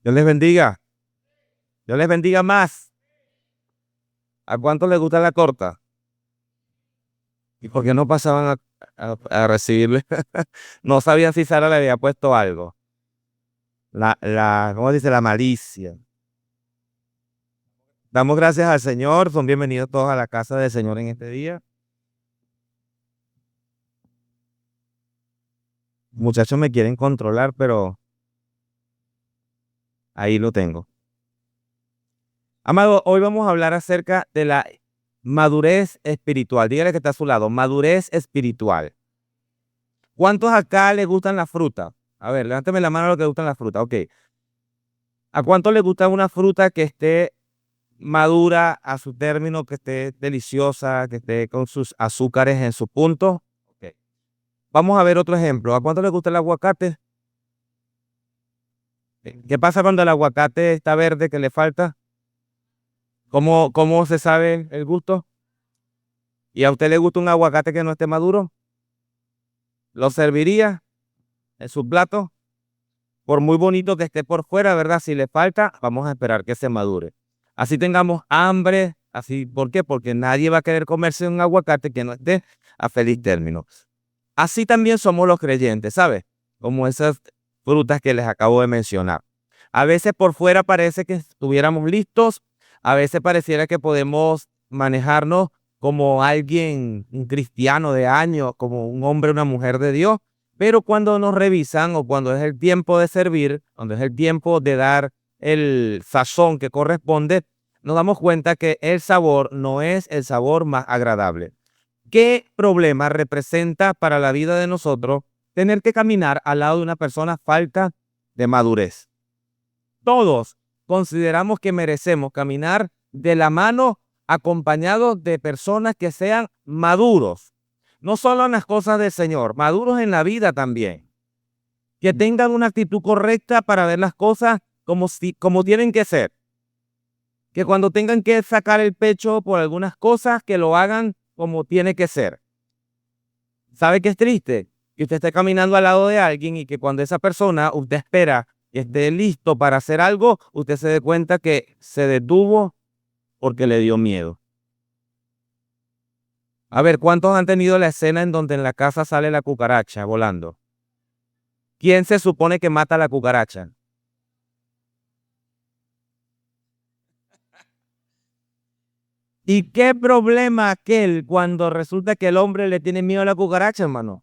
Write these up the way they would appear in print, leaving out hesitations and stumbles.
Dios les bendiga. Dios les bendiga más. ¿A cuánto les gusta la torta? ¿Y por qué no pasaban a recibirle? No sabían si Sara le había puesto algo. ¿Cómo dice? La malicia. Damos gracias al Señor. Son bienvenidos todos a la casa del Señor en este día. Muchachos me quieren controlar, pero ahí lo tengo. Amado, hoy vamos a hablar acerca de la madurez espiritual. Dígale que está a su lado, madurez espiritual. ¿Cuántos acá les gustan las frutas? A ver, levántame la mano a los que les gustan las frutas. Ok. ¿A cuánto les gusta una fruta que esté madura a su término, que esté deliciosa, que esté con sus azúcares en su punto? Ok. Vamos a ver otro ejemplo. ¿A cuánto les gusta el aguacate? ¿Qué pasa cuando el aguacate está verde, que le falta? ¿Cómo se sabe el gusto? ¿Y a usted le gusta un aguacate que no esté maduro? ¿Lo serviría en su plato? Por muy bonito que esté por fuera, ¿verdad? Si le falta, vamos a esperar que se madure. Así tengamos hambre, así, ¿por qué? Porque nadie va a querer comerse un aguacate que no esté a feliz término. Así también somos los creyentes, ¿sabes? Como esas frutas que les acabo de mencionar. A veces por fuera parece que estuviéramos listos, a veces pareciera que podemos manejarnos como alguien, un cristiano de años, como un hombre, una mujer de Dios, pero cuando nos revisan o cuando es el tiempo de servir, cuando es el tiempo de dar el sazón que corresponde, nos damos cuenta que el sabor no es el sabor más agradable. ¿Qué problema representa para la vida de nosotros tener que caminar al lado de una persona falta de madurez? Todos consideramos que merecemos caminar de la mano acompañados de personas que sean maduros. No solo en las cosas del Señor, maduros en la vida también. Que tengan una actitud correcta para ver las cosas como tienen que ser. Que cuando tengan que sacar el pecho por algunas cosas, que lo hagan como tiene que ser. ¿Sabe qué es triste? Que usted esté caminando al lado de alguien y que cuando esa persona, usted espera que esté listo para hacer algo, usted se dé cuenta que se detuvo porque le dio miedo. A ver, ¿cuántos han tenido la escena en donde en la casa sale la cucaracha volando? ¿Quién se supone que mata a la cucaracha? ¿Y qué problema aquel cuando resulta que el hombre le tiene miedo a la cucaracha, hermano?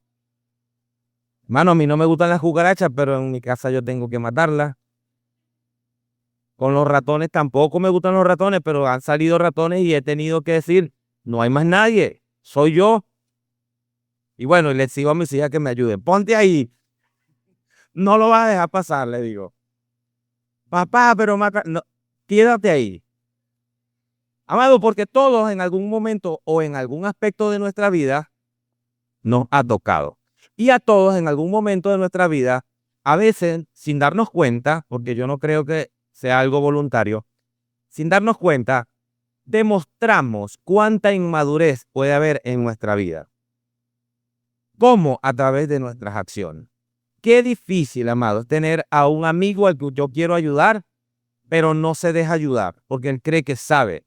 Hermano, a mí no me gustan las cucarachas, pero en mi casa yo tengo que matarlas. Con los ratones tampoco me gustan los ratones, pero han salido ratones y he tenido que decir, no hay más nadie, soy yo. Y bueno, y les digo a mis hijas que me ayuden. Ponte ahí. No lo vas a dejar pasar, le digo. Papá, pero mata. No, quédate ahí. Amado, porque todos en algún momento o en algún aspecto de nuestra vida nos ha tocado. Y a todos en algún momento de nuestra vida, a veces sin darnos cuenta, porque yo no creo que sea algo voluntario, sin darnos cuenta, demostramos cuánta inmadurez puede haber en nuestra vida. ¿Cómo? A través de nuestras acciones. Qué difícil, amado, tener a un amigo al que yo quiero ayudar, pero no se deja ayudar porque él cree que sabe.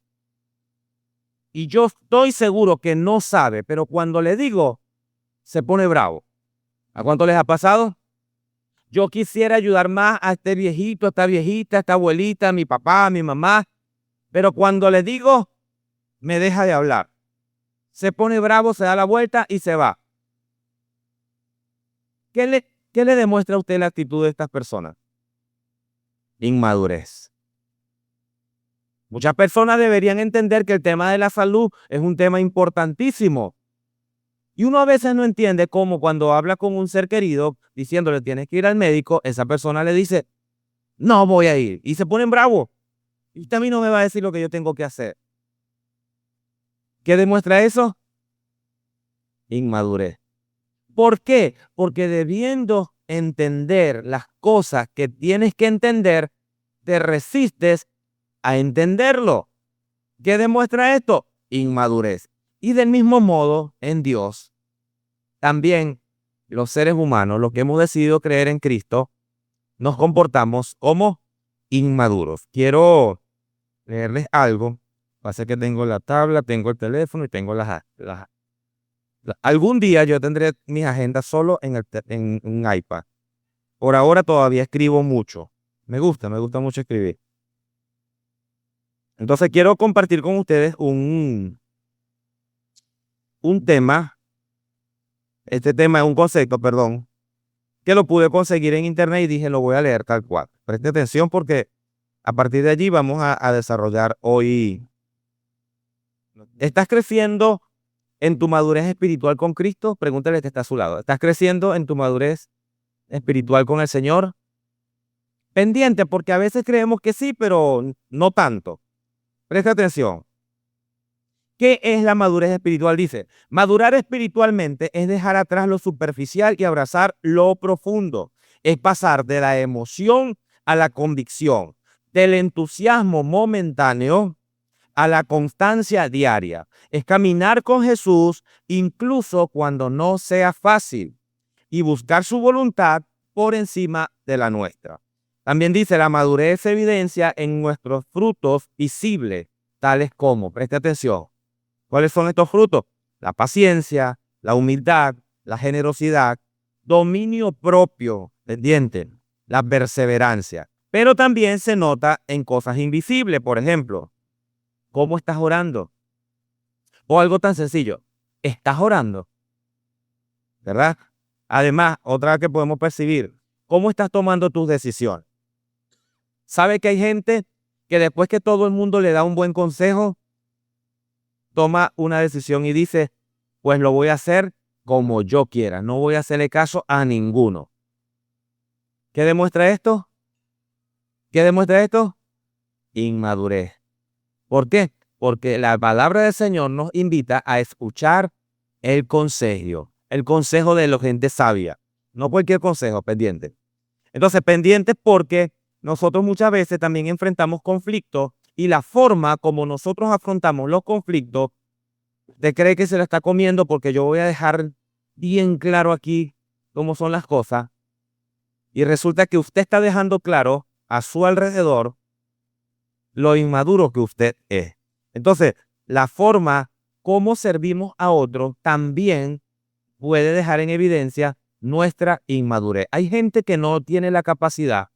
Y yo estoy seguro que no sabe, pero cuando le digo, se pone bravo. ¿A cuánto les ha pasado? Yo quisiera ayudar más a este viejito, a esta viejita, a esta abuelita, a mi papá, a mi mamá, pero cuando le digo, me deja de hablar. Se pone bravo, se da la vuelta y se va. ¿Qué le demuestra a usted la actitud de estas personas? Inmadurez. Muchas personas deberían entender que el tema de la salud es un tema importantísimo. Y uno a veces no entiende cómo cuando habla con un ser querido diciéndole tienes que ir al médico, esa persona le dice, no voy a ir. Y se ponen bravos. Y usted a mí no me va a decir lo que yo tengo que hacer. ¿Qué demuestra eso? Inmadurez. ¿Por qué? Porque debiendo entender las cosas que tienes que entender, te resistes a entenderlo. ¿Qué demuestra esto? Inmadurez. Y del mismo modo, en Dios, también los seres humanos, los que hemos decidido creer en Cristo, nos comportamos como inmaduros. Quiero leerles algo. Pasa que tengo la tabla, tengo el teléfono y tengo algún día yo tendré mis agendas solo en un iPad. Por ahora todavía escribo mucho. Me gusta mucho escribir. Entonces quiero compartir con ustedes un tema. Este tema es un concepto, perdón, que lo pude conseguir en internet y dije, lo voy a leer tal cual. Preste atención porque a partir de allí vamos a desarrollar hoy. ¿Estás creciendo en tu madurez espiritual con Cristo? Pregúntale al que está a su lado. ¿Estás creciendo en tu madurez espiritual con el Señor? Pendiente, porque a veces creemos que sí, pero no tanto. Presta atención. ¿Qué es la madurez espiritual? Dice, madurar espiritualmente es dejar atrás lo superficial y abrazar lo profundo. Es pasar de la emoción a la convicción, del entusiasmo momentáneo a la constancia diaria. Es caminar con Jesús incluso cuando no sea fácil y buscar su voluntad por encima de la nuestra. También dice, la madurez se evidencia en nuestros frutos visibles, tales como, preste atención, ¿cuáles son estos frutos? La paciencia, la humildad, la generosidad, dominio propio, ¿entienden? La perseverancia. Pero también se nota en cosas invisibles, por ejemplo, ¿cómo estás orando? O algo tan sencillo, ¿estás orando? ¿Verdad? Además, otra que podemos percibir, ¿cómo estás tomando tus decisiones? ¿Sabe que hay gente que después que todo el mundo le da un buen consejo, toma una decisión y dice, pues lo voy a hacer como yo quiera, no voy a hacerle caso a ninguno? ¿Qué demuestra esto? ¿Qué demuestra esto? Inmadurez. ¿Por qué? Porque la palabra del Señor nos invita a escuchar el consejo de la gente sabia, no cualquier consejo, pendiente. Entonces, pendientes porque nosotros muchas veces también enfrentamos conflictos y la forma como nosotros afrontamos los conflictos, usted cree que se la está comiendo porque yo voy a dejar bien claro aquí cómo son las cosas y resulta que usted está dejando claro a su alrededor lo inmaduro que usted es. Entonces, la forma como servimos a otros también puede dejar en evidencia nuestra inmadurez. Hay gente que no tiene la capacidad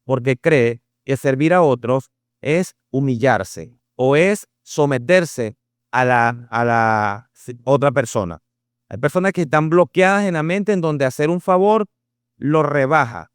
porque cree que servir a otros es humillarse o es someterse a la otra persona. Hay personas que están bloqueadas en la mente en donde hacer un favor lo rebaja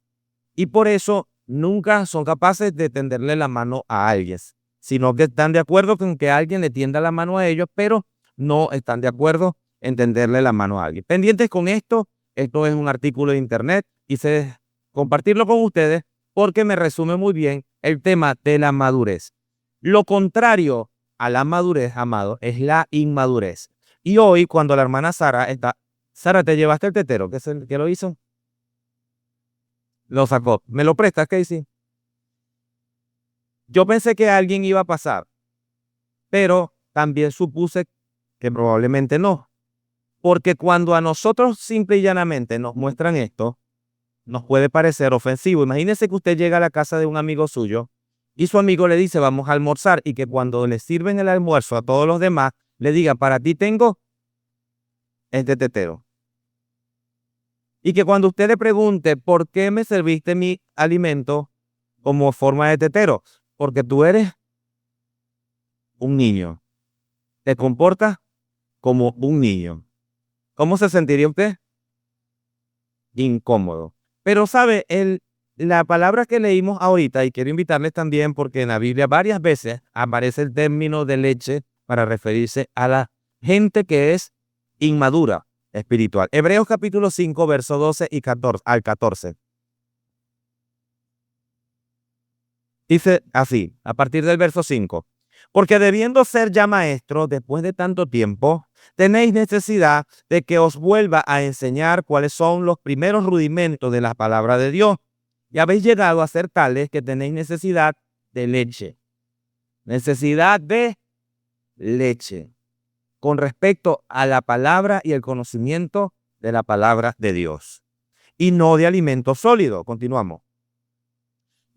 y por eso nunca son capaces de tenderle la mano a alguien, sino que están de acuerdo con que alguien le tienda la mano a ellos, pero no están de acuerdo en tenderle la mano a alguien. Pendientes con esto, esto es un artículo de internet, quise compartirlo con ustedes porque me resume muy bien el tema de la madurez. Lo contrario a la madurez, amado, es la inmadurez. Y hoy, cuando la hermana Sara está, Sara, ¿te llevaste el tetero? ¿Qué es el que lo hizo? Lo sacó. ¿Me lo prestas, Casey? Yo pensé que alguien iba a pasar, pero también supuse que probablemente no. Porque cuando a nosotros simple y llanamente nos muestran esto, nos puede parecer ofensivo. Imagínese que usted llega a la casa de un amigo suyo y su amigo le dice vamos a almorzar y que cuando le sirven el almuerzo a todos los demás, le diga para ti tengo este tetero. Y que cuando usted le pregunte por qué me serviste mi alimento como forma de tetero, porque tú eres un niño, te comportas como un niño. ¿Cómo se sentiría usted? Incómodo. Pero sabe, la palabra que leímos ahorita, y quiero invitarles también porque en la Biblia varias veces aparece el término de leche para referirse a la gente que es inmadura espiritual. Hebreos capítulo 5, verso 12 y 14, al 14. Dice así, a partir del verso 5. Porque debiendo ser ya maestros después de tanto tiempo, tenéis necesidad de que os vuelva a enseñar cuáles son los primeros rudimentos de la palabra de Dios. Y habéis llegado a ser tales que tenéis necesidad de leche. Necesidad de leche. Con respecto a la palabra y el conocimiento de la palabra de Dios. Y no de alimento sólido. Continuamos.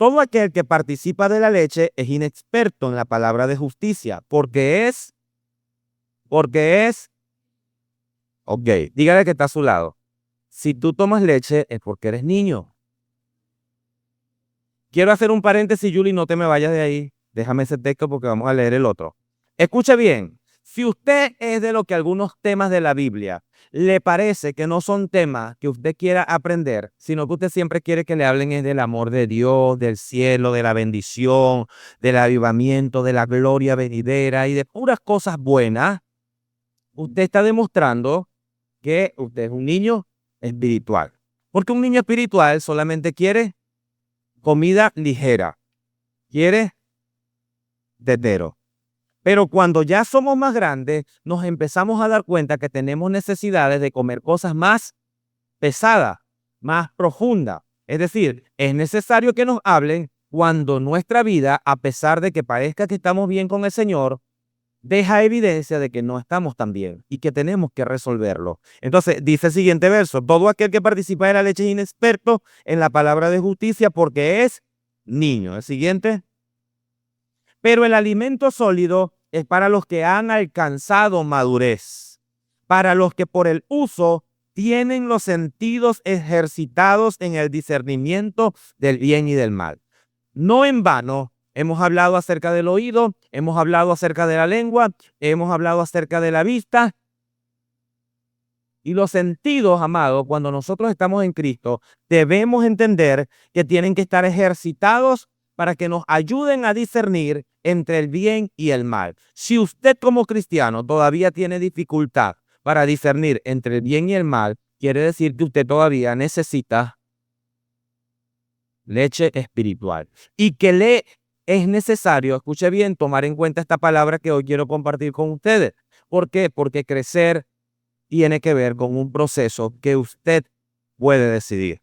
todo aquel que participa de la leche es inexperto en la palabra de justicia, porque es, ok, dígale que está a su lado. Si tú tomas leche es porque eres niño. Quiero hacer un paréntesis, Julie, no te me vayas de ahí. Déjame ese texto porque vamos a leer el otro. Escuche bien. Si usted es de lo que algunos temas de la Biblia le parece que no son temas que usted quiera aprender, sino que usted siempre quiere que le hablen es del amor de Dios, del cielo, de la bendición, del avivamiento, de la gloria venidera y de puras cosas buenas, usted está demostrando que usted es un niño espiritual. Porque un niño espiritual solamente quiere comida ligera, quiere tetero. Pero cuando ya somos más grandes, nos empezamos a dar cuenta que tenemos necesidades de comer cosas más pesadas, más profundas. Es decir, es necesario que nos hablen cuando nuestra vida, a pesar de que parezca que estamos bien con el Señor, deja evidencia de que no estamos tan bien y que tenemos que resolverlo. Entonces, dice el siguiente verso: todo aquel que participa de la leche es inexperto en la palabra de justicia porque es niño. El siguiente. Pero el alimento sólido es para los que han alcanzado madurez, para los que por el uso tienen los sentidos ejercitados en el discernimiento del bien y del mal. No en vano hemos hablado acerca del oído, hemos hablado acerca de la lengua, hemos hablado acerca de la vista. Y los sentidos, amados, cuando nosotros estamos en Cristo, debemos entender que tienen que estar ejercitados para que nos ayuden a discernir entre el bien y el mal. Si usted como cristiano todavía tiene dificultad para discernir entre el bien y el mal, quiere decir que usted todavía necesita leche espiritual. Y que le es necesario, escuche bien, tomar en cuenta esta palabra que hoy quiero compartir con ustedes. ¿Por qué? Porque crecer tiene que ver con un proceso que usted puede decidir.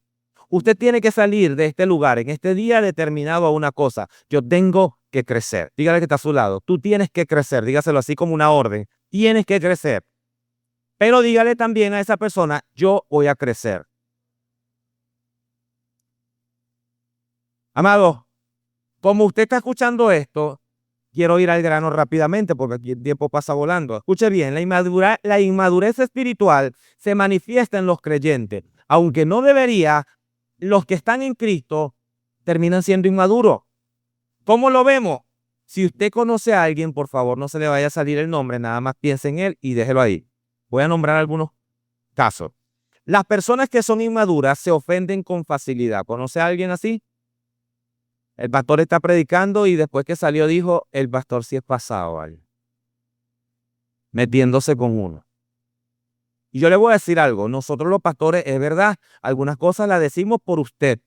Usted tiene que salir de este lugar en este día determinado a una cosa. Yo tengo que crecer. Dígale que está a su lado. Tú tienes que crecer. Dígaselo así como una orden. Tienes que crecer. Pero dígale también a esa persona: yo voy a crecer. Amado, como usted está escuchando esto, quiero ir al grano rápidamente porque aquí el tiempo pasa volando. Escuche bien, la inmadurez espiritual se manifiesta en los creyentes. Aunque no debería, los que están en Cristo terminan siendo inmaduros. ¿Cómo lo vemos? Si usted conoce a alguien, por favor, no se le vaya a salir el nombre, nada más piense en él y déjelo ahí. Voy a nombrar algunos casos. Las personas que son inmaduras se ofenden con facilidad. ¿Conoce a alguien así? El pastor está predicando y después que salió dijo: el pastor sí es pasado, ¿vale? Metiéndose con uno. Y yo le voy a decir algo: nosotros los pastores, es verdad, algunas cosas las decimos por usted.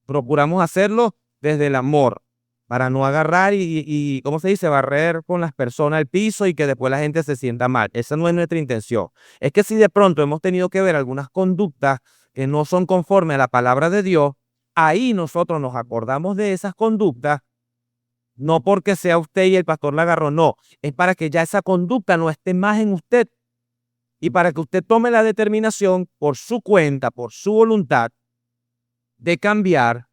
Procuramos hacerlo desde el amor, para no agarrar y ¿cómo se dice?, barrer con las personas al piso y que después la gente se sienta mal. Esa no es nuestra intención. Es que si de pronto hemos tenido que ver algunas conductas que no son conformes a la palabra de Dios, ahí nosotros nos acordamos de esas conductas, no porque sea usted y el pastor la agarró, no, es para que ya esa conducta no esté más en usted y para que usted tome la determinación por su cuenta, por su voluntad, de cambiar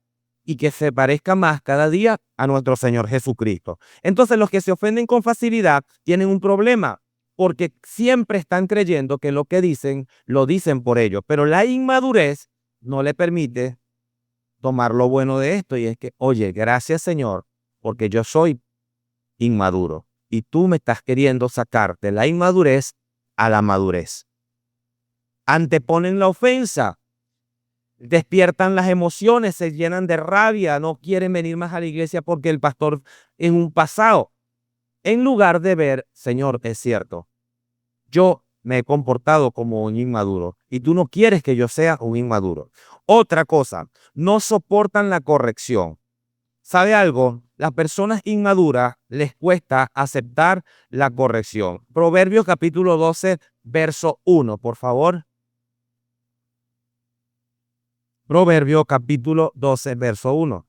y que se parezca más cada día a nuestro Señor Jesucristo. Entonces, los que se ofenden con facilidad tienen un problema, porque siempre están creyendo que lo que dicen, lo dicen por ellos, pero la inmadurez no le permite tomar lo bueno de esto, y es que, oye, gracias Señor, porque yo soy inmaduro y tú me estás queriendo sacar de la inmadurez a la madurez. Anteponen la ofensa, despiertan las emociones, se llenan de rabia, no quieren venir más a la iglesia porque el pastor en un pasado, en lugar de ver: Señor, es cierto, yo me he comportado como un inmaduro y tú no quieres que yo sea un inmaduro. Otra cosa, no soportan la corrección. ¿Sabe algo? Las personas inmaduras les cuesta aceptar la corrección. Proverbios capítulo 12, verso 1, por favor. Proverbios capítulo 12, verso 1.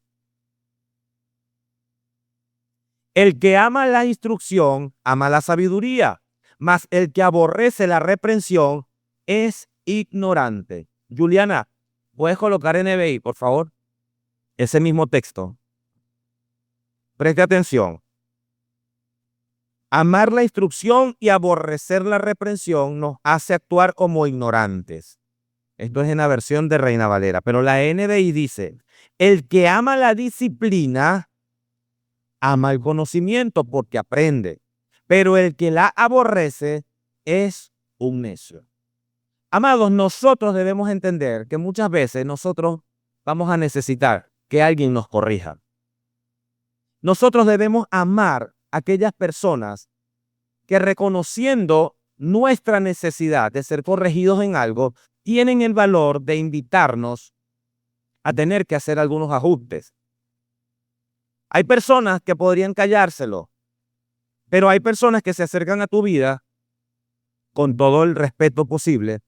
El que ama la instrucción, ama la sabiduría, mas el que aborrece la reprensión es ignorante. Juliana, ¿puedes colocar NBI, por favor? ese mismo texto. Preste atención. Amar la instrucción y aborrecer la reprensión nos hace actuar como ignorantes. Esto es en la versión de Reina Valera, pero la NBI dice, el que ama la disciplina, ama el conocimiento porque aprende, pero el que la aborrece es un necio. Amados, nosotros debemos entender que muchas veces nosotros vamos a necesitar que alguien nos corrija. Nosotros debemos amar a aquellas personas que, reconociendo nuestra necesidad de ser corregidos en algo, tienen el valor de invitarnos a tener que hacer algunos ajustes. Hay personas que podrían callárselo, pero hay personas que se acercan a tu vida con todo el respeto posible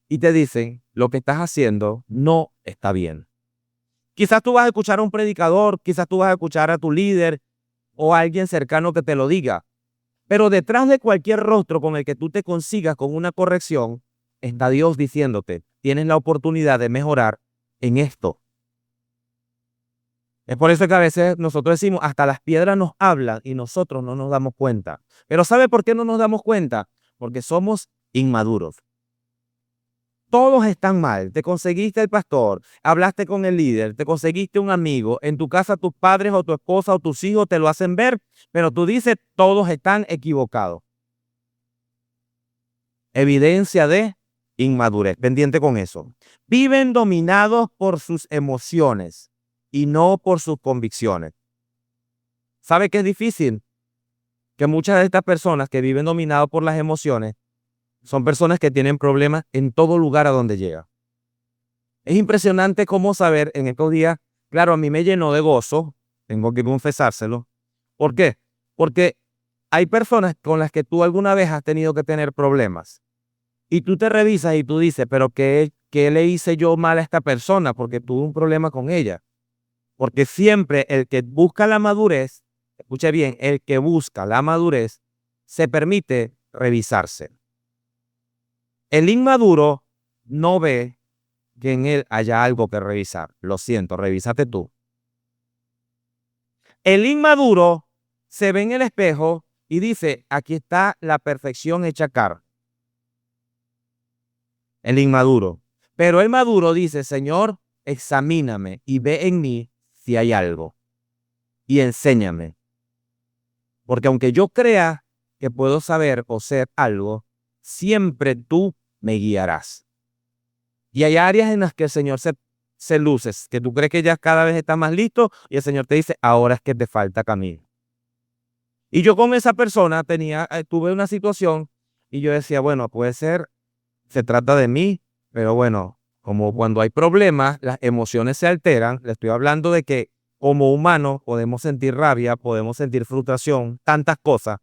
y te dicen, lo que estás haciendo no está bien. Quizás tú vas a escuchar a un predicador, quizás tú vas a escuchar a tu líder o a alguien cercano que te lo diga, pero detrás de cualquier rostro con el que tú te consigas con una corrección, está Dios diciéndote, tienes la oportunidad de mejorar en esto. Es por eso que a veces nosotros decimos, hasta las piedras nos hablan y nosotros no nos damos cuenta. Pero ¿sabe por qué no nos damos cuenta? Porque somos inmaduros. Todos están mal. Te conseguiste el pastor, hablaste con el líder, te conseguiste un amigo, en tu casa tus padres o tu esposa o tus hijos te lo hacen ver, pero tú dices, todos están equivocados. Evidencia de inmadurez. Pendiente con eso. Viven dominados por sus emociones y no por sus convicciones. ¿Sabe qué es difícil? Que muchas de estas personas que viven dominados por las emociones son personas que tienen problemas en todo lugar a donde llega. Es impresionante cómo saber en estos días, claro, a mí me llenó de gozo, tengo que confesárselo. ¿Por qué? Porque hay personas con las que tú alguna vez has tenido que tener problemas. Y tú te revisas y tú dices, pero ¿qué le hice yo mal a esta persona? Porque tuve un problema con ella. Porque siempre el que busca la madurez, escuche bien, el que busca la madurez se permite revisarse. El inmaduro no ve que en él haya algo que revisar. Lo siento, revísate tú. El inmaduro se ve en el espejo y dice, aquí está la perfección hecha carne. El inmaduro. Pero el maduro dice, Señor, examíname y ve en mí si hay algo. Y enséñame. Porque aunque yo crea que puedo saber o ser algo, siempre tú me guiarás. Y hay áreas en las que el Señor se luce, que tú crees que ya cada vez está más listo y el Señor te dice, ahora es que te falta camino. Y yo con esa persona tuve una situación y yo decía, bueno, puede ser, se trata de mí, pero bueno, como cuando hay problemas, las emociones se alteran. Le estoy hablando de que como humanos podemos sentir rabia, podemos sentir frustración, tantas cosas.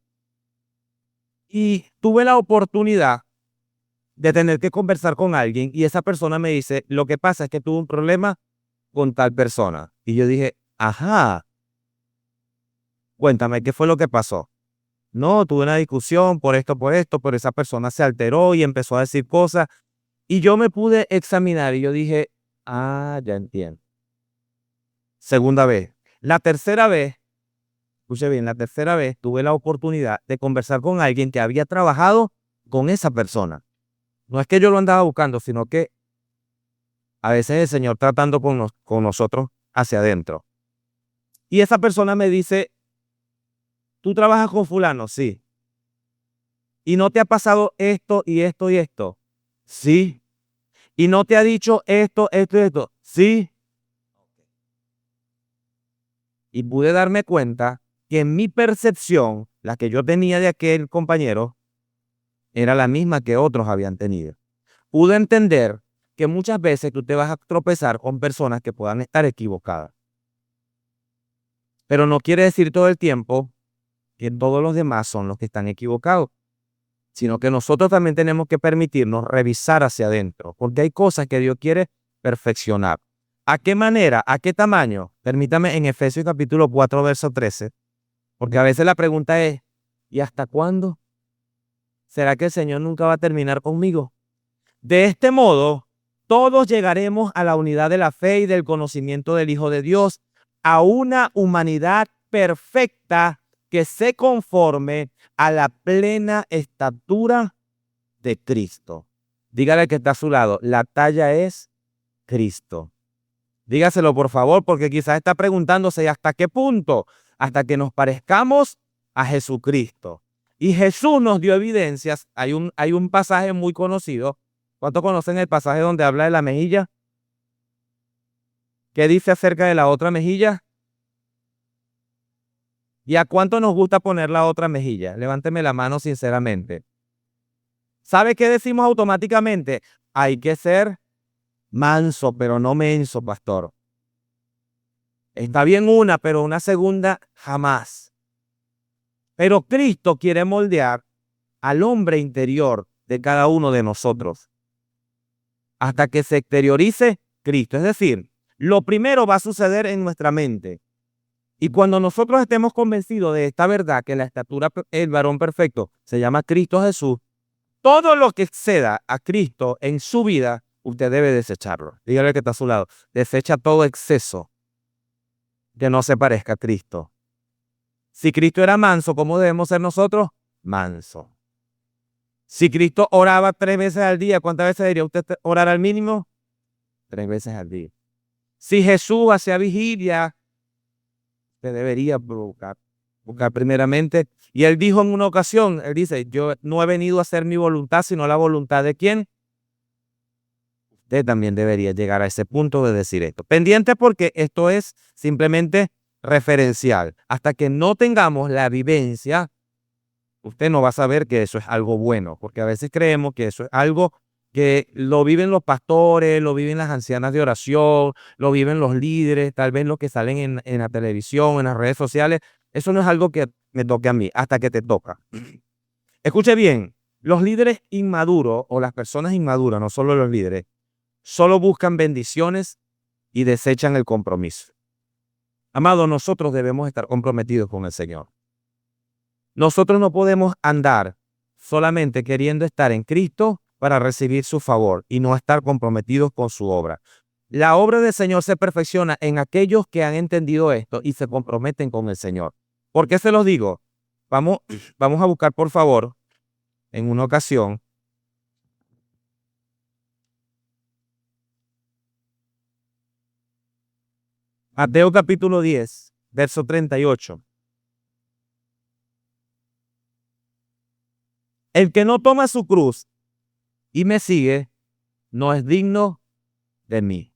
Y tuve la oportunidad de tener que conversar con alguien y esa persona me dice, lo que pasa es que tuve un problema con tal persona. Y yo dije, ajá, cuéntame, ¿qué fue lo que pasó? No, tuve una discusión por esto, pero esa persona se alteró y empezó a decir cosas y yo me pude examinar y yo dije, ah, ya entiendo. Segunda vez. La tercera vez, escuche bien, la tercera vez tuve la oportunidad de conversar con alguien que había trabajado con esa persona. No es que yo lo andaba buscando, sino que a veces el Señor tratando con nosotros hacia adentro. Y esa persona me dice, ¿tú trabajas con fulano? Sí. ¿Y no te ha pasado esto y esto y esto? Sí. ¿Y no te ha dicho esto, esto y esto? Sí. Y pude darme cuenta que en mi percepción, la que yo tenía de aquel compañero, era la misma que otros habían tenido. Pude entender que muchas veces tú te vas a tropezar con personas que puedan estar equivocadas. Pero no quiere decir todo el tiempo que todos los demás son los que están equivocados, sino que nosotros también tenemos que permitirnos revisar hacia adentro, porque hay cosas que Dios quiere perfeccionar. ¿A qué manera? ¿A qué tamaño? Permítame en Efesios capítulo 4, verso 13, porque a veces la pregunta es, ¿y hasta cuándo? ¿Será que el Señor nunca va a terminar conmigo? De este modo, todos llegaremos a la unidad de la fe y del conocimiento del Hijo de Dios, a una humanidad perfecta que se conforme a la plena estatura de Cristo. Dígale que está a su lado, la talla es Cristo. Dígaselo por favor, porque quizás está preguntándose hasta qué punto, hasta que nos parezcamos a Jesucristo. Y Jesús nos dio evidencias. Hay un pasaje muy conocido. ¿Cuántos conocen el pasaje donde habla de la mejilla? ¿Qué dice acerca de la otra mejilla? ¿Y a cuánto nos gusta poner la otra mejilla? Levánteme la mano sinceramente. ¿Sabe qué decimos automáticamente? Hay que ser manso, pero no menso, pastor. Está bien una, pero una segunda jamás. Pero Cristo quiere moldear al hombre interior de cada uno de nosotros hasta que se exteriorice Cristo. Es decir, lo primero va a suceder en nuestra mente. Y cuando nosotros estemos convencidos de esta verdad, que la estatura del varón perfecto se llama Cristo Jesús, todo lo que exceda a Cristo en su vida, usted debe desecharlo. Dígale que está a su lado. Desecha todo exceso que no se parezca a Cristo. Si Cristo era manso, ¿cómo debemos ser nosotros? Manso. Si Cristo oraba 3 veces al día, ¿cuántas veces debería usted orar al mínimo? 3 veces al día. Si Jesús hacía vigilia, usted debería buscar primeramente. Y él dijo en una ocasión, él dice, yo no he venido a hacer mi voluntad, sino la voluntad de ¿quién? Usted también debería llegar a ese punto de decir esto. Pendiente porque esto es simplemente referencial. Hasta que no tengamos la vivencia, usted no va a saber que eso es algo bueno, porque a veces creemos que eso es algo que lo viven los pastores, lo viven las ancianas de oración, lo viven los líderes, tal vez los que salen en la televisión, en las redes sociales. Eso no es algo que me toque a mí, hasta que te toca. Escuche bien, los líderes inmaduros o las personas inmaduras, no solo los líderes, solo buscan bendiciones y desechan el compromiso. Amado, nosotros debemos estar comprometidos con el Señor. Nosotros no podemos andar solamente queriendo estar en Cristo para recibir su favor y no estar comprometidos con su obra. La obra del Señor se perfecciona en aquellos que han entendido esto y se comprometen con el Señor. ¿Por qué se los digo? Vamos a buscar, por favor, en una ocasión, Mateo capítulo 10, verso 38. El que no toma su cruz y me sigue, no es digno de mí.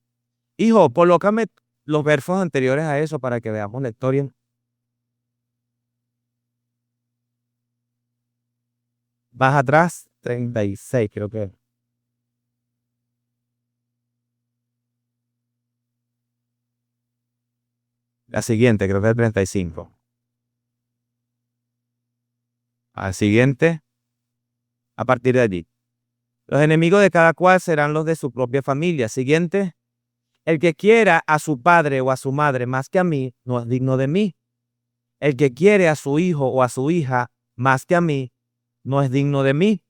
Hijo, colócame los versos anteriores a eso para que veamos la historia. Más atrás, 36 creo que. La siguiente, creo que es 35. Al siguiente, a partir de allí. Los enemigos de cada cual serán los de su propia familia. Siguiente. El que quiera a su padre o a su madre más que a mí, no es digno de mí. El que quiere a su hijo o a su hija más que a mí, no es digno de mí.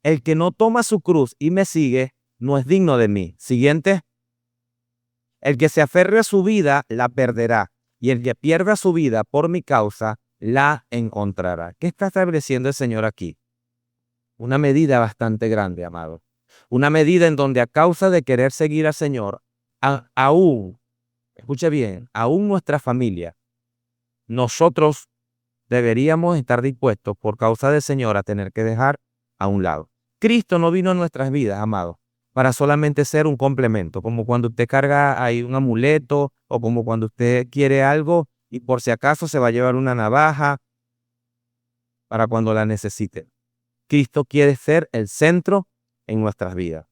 El que no toma su cruz y me sigue, no es digno de mí. Siguiente. El que se aferre a su vida, la perderá. Y el que pierda su vida por mi causa, la encontrará. ¿Qué está estableciendo el Señor aquí? Una medida bastante grande, amado. Una medida en donde a causa de querer seguir al Señor, aún, escuche bien, aún nuestra familia, nosotros deberíamos estar dispuestos por causa del Señor a tener que dejar a un lado. Cristo no vino a nuestras vidas, amado, para solamente ser un complemento, como cuando usted carga ahí un amuleto o como cuando usted quiere algo y por si acaso se va a llevar una navaja para cuando la necesite. Cristo quiere ser el centro en nuestras vidas.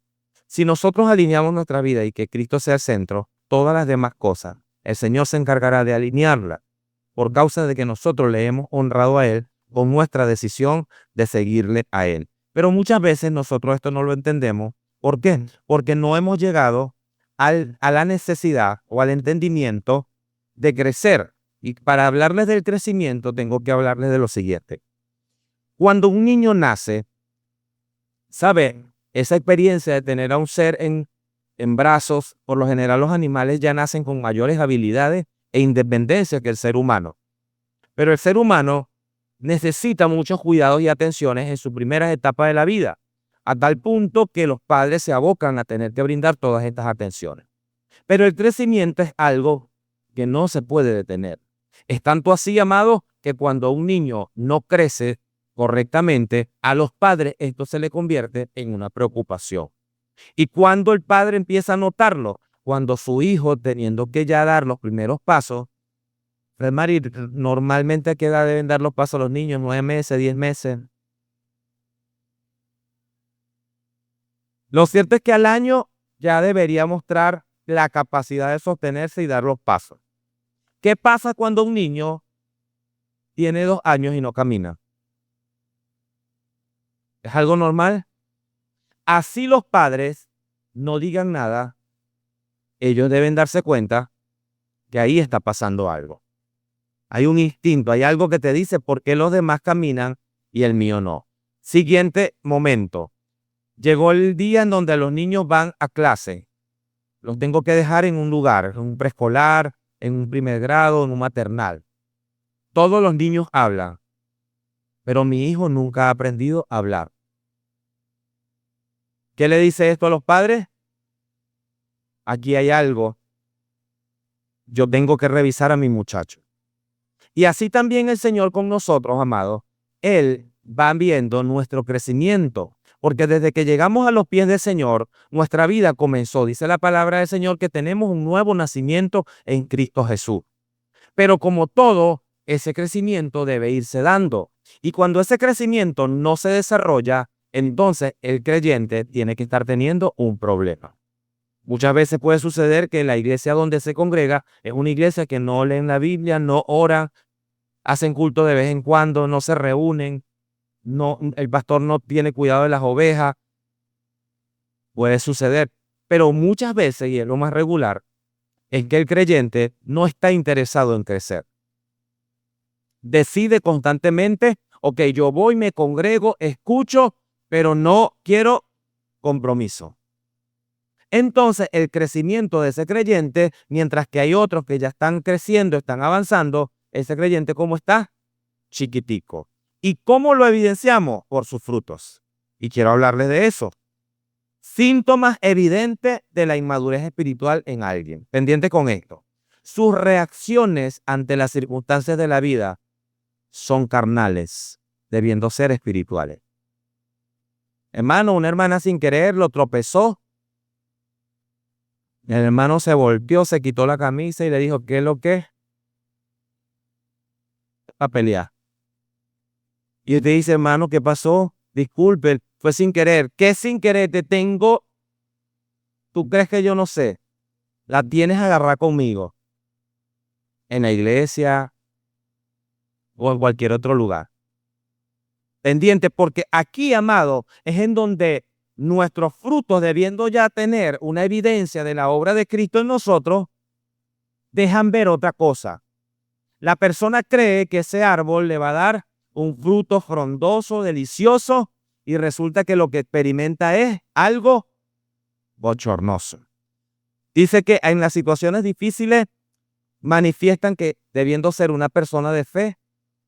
Si nosotros alineamos nuestra vida y que Cristo sea el centro, todas las demás cosas, el Señor se encargará de alinearla por causa de que nosotros le hemos honrado a Él con nuestra decisión de seguirle a Él. Pero muchas veces nosotros esto no lo entendemos. ¿Por qué? Porque no hemos llegado a la necesidad o al entendimiento de crecer. Y para hablarles del crecimiento tengo que hablarles de lo siguiente. Cuando un niño nace, ¿sabe? esa experiencia de tener a un ser en brazos, por lo general los animales ya nacen con mayores habilidades e independencia que el ser humano. Pero el ser humano necesita muchos cuidados y atenciones en sus primeras etapas de la vida, a tal punto que los padres se abocan a tener que brindar todas estas atenciones. Pero el crecimiento es algo que no se puede detener. Es tanto así, amado, que cuando un niño no crece correctamente, a los padres esto se le convierte en una preocupación. Y cuando el padre empieza a notarlo, cuando su hijo, teniendo que ya dar los primeros pasos, Mari, normalmente a qué edad deben dar los pasos los niños, 9 meses, 10 meses. Lo cierto es que al año ya debería mostrar la capacidad de sostenerse y dar los pasos. ¿Qué pasa cuando un niño tiene 2 años y no camina? ¿Es algo normal? Así los padres no digan nada, ellos deben darse cuenta que ahí está pasando algo. Hay un instinto, hay algo que te dice por qué los demás caminan y el mío no. Siguiente momento. Llegó el día en donde los niños van a clase. Los tengo que dejar en un lugar, en un preescolar, en un primer grado, en un maternal. Todos los niños hablan, pero mi hijo nunca ha aprendido a hablar. ¿Qué le dice esto a los padres? Aquí hay algo. Yo tengo que revisar a mi muchacho. Y así también el Señor con nosotros, amados. Él va viendo nuestro crecimiento. Porque desde que llegamos a los pies del Señor, nuestra vida comenzó. Dice la palabra del Señor que tenemos un nuevo nacimiento en Cristo Jesús. Pero como todo, ese crecimiento debe irse dando. Y cuando ese crecimiento no se desarrolla, entonces el creyente tiene que estar teniendo un problema. Muchas veces puede suceder que la iglesia donde se congrega es una iglesia que no leen la Biblia, no oran, hacen culto de vez en cuando, no se reúnen, no, el pastor no tiene cuidado de las ovejas. Puede suceder, pero muchas veces, y es lo más regular, es que el creyente no está interesado en crecer. Decide constantemente, ok, yo voy, me congrego, escucho, pero no quiero compromiso. Entonces, el crecimiento de ese creyente, mientras que hay otros que ya están creciendo, están avanzando, ese creyente, ¿cómo está? Chiquitico. ¿Y cómo lo evidenciamos? Por sus frutos. Y quiero hablarles de eso. Síntomas evidentes de la inmadurez espiritual en alguien. Pendiente con esto. Sus reacciones ante las circunstancias de la vida son carnales, debiendo ser espirituales. Hermano, una hermana sin querer lo tropezó. El hermano se volteó, se quitó la camisa y le dijo, ¿qué es lo que es? A pelear. Y usted dice, hermano, ¿qué pasó? Disculpe, fue sin querer. ¿Qué sin querer? Te tengo. ¿Tú crees que yo no sé? La tienes agarrada conmigo. En la iglesia o en cualquier otro lugar. Pendiente, porque aquí, amado, es en donde nuestros frutos, debiendo ya tener una evidencia de la obra de Cristo en nosotros, dejan ver otra cosa. La persona cree que ese árbol le va a dar un fruto frondoso, delicioso, y resulta que lo que experimenta es algo bochornoso. Dice que en las situaciones difíciles manifiestan que, debiendo ser una persona de fe,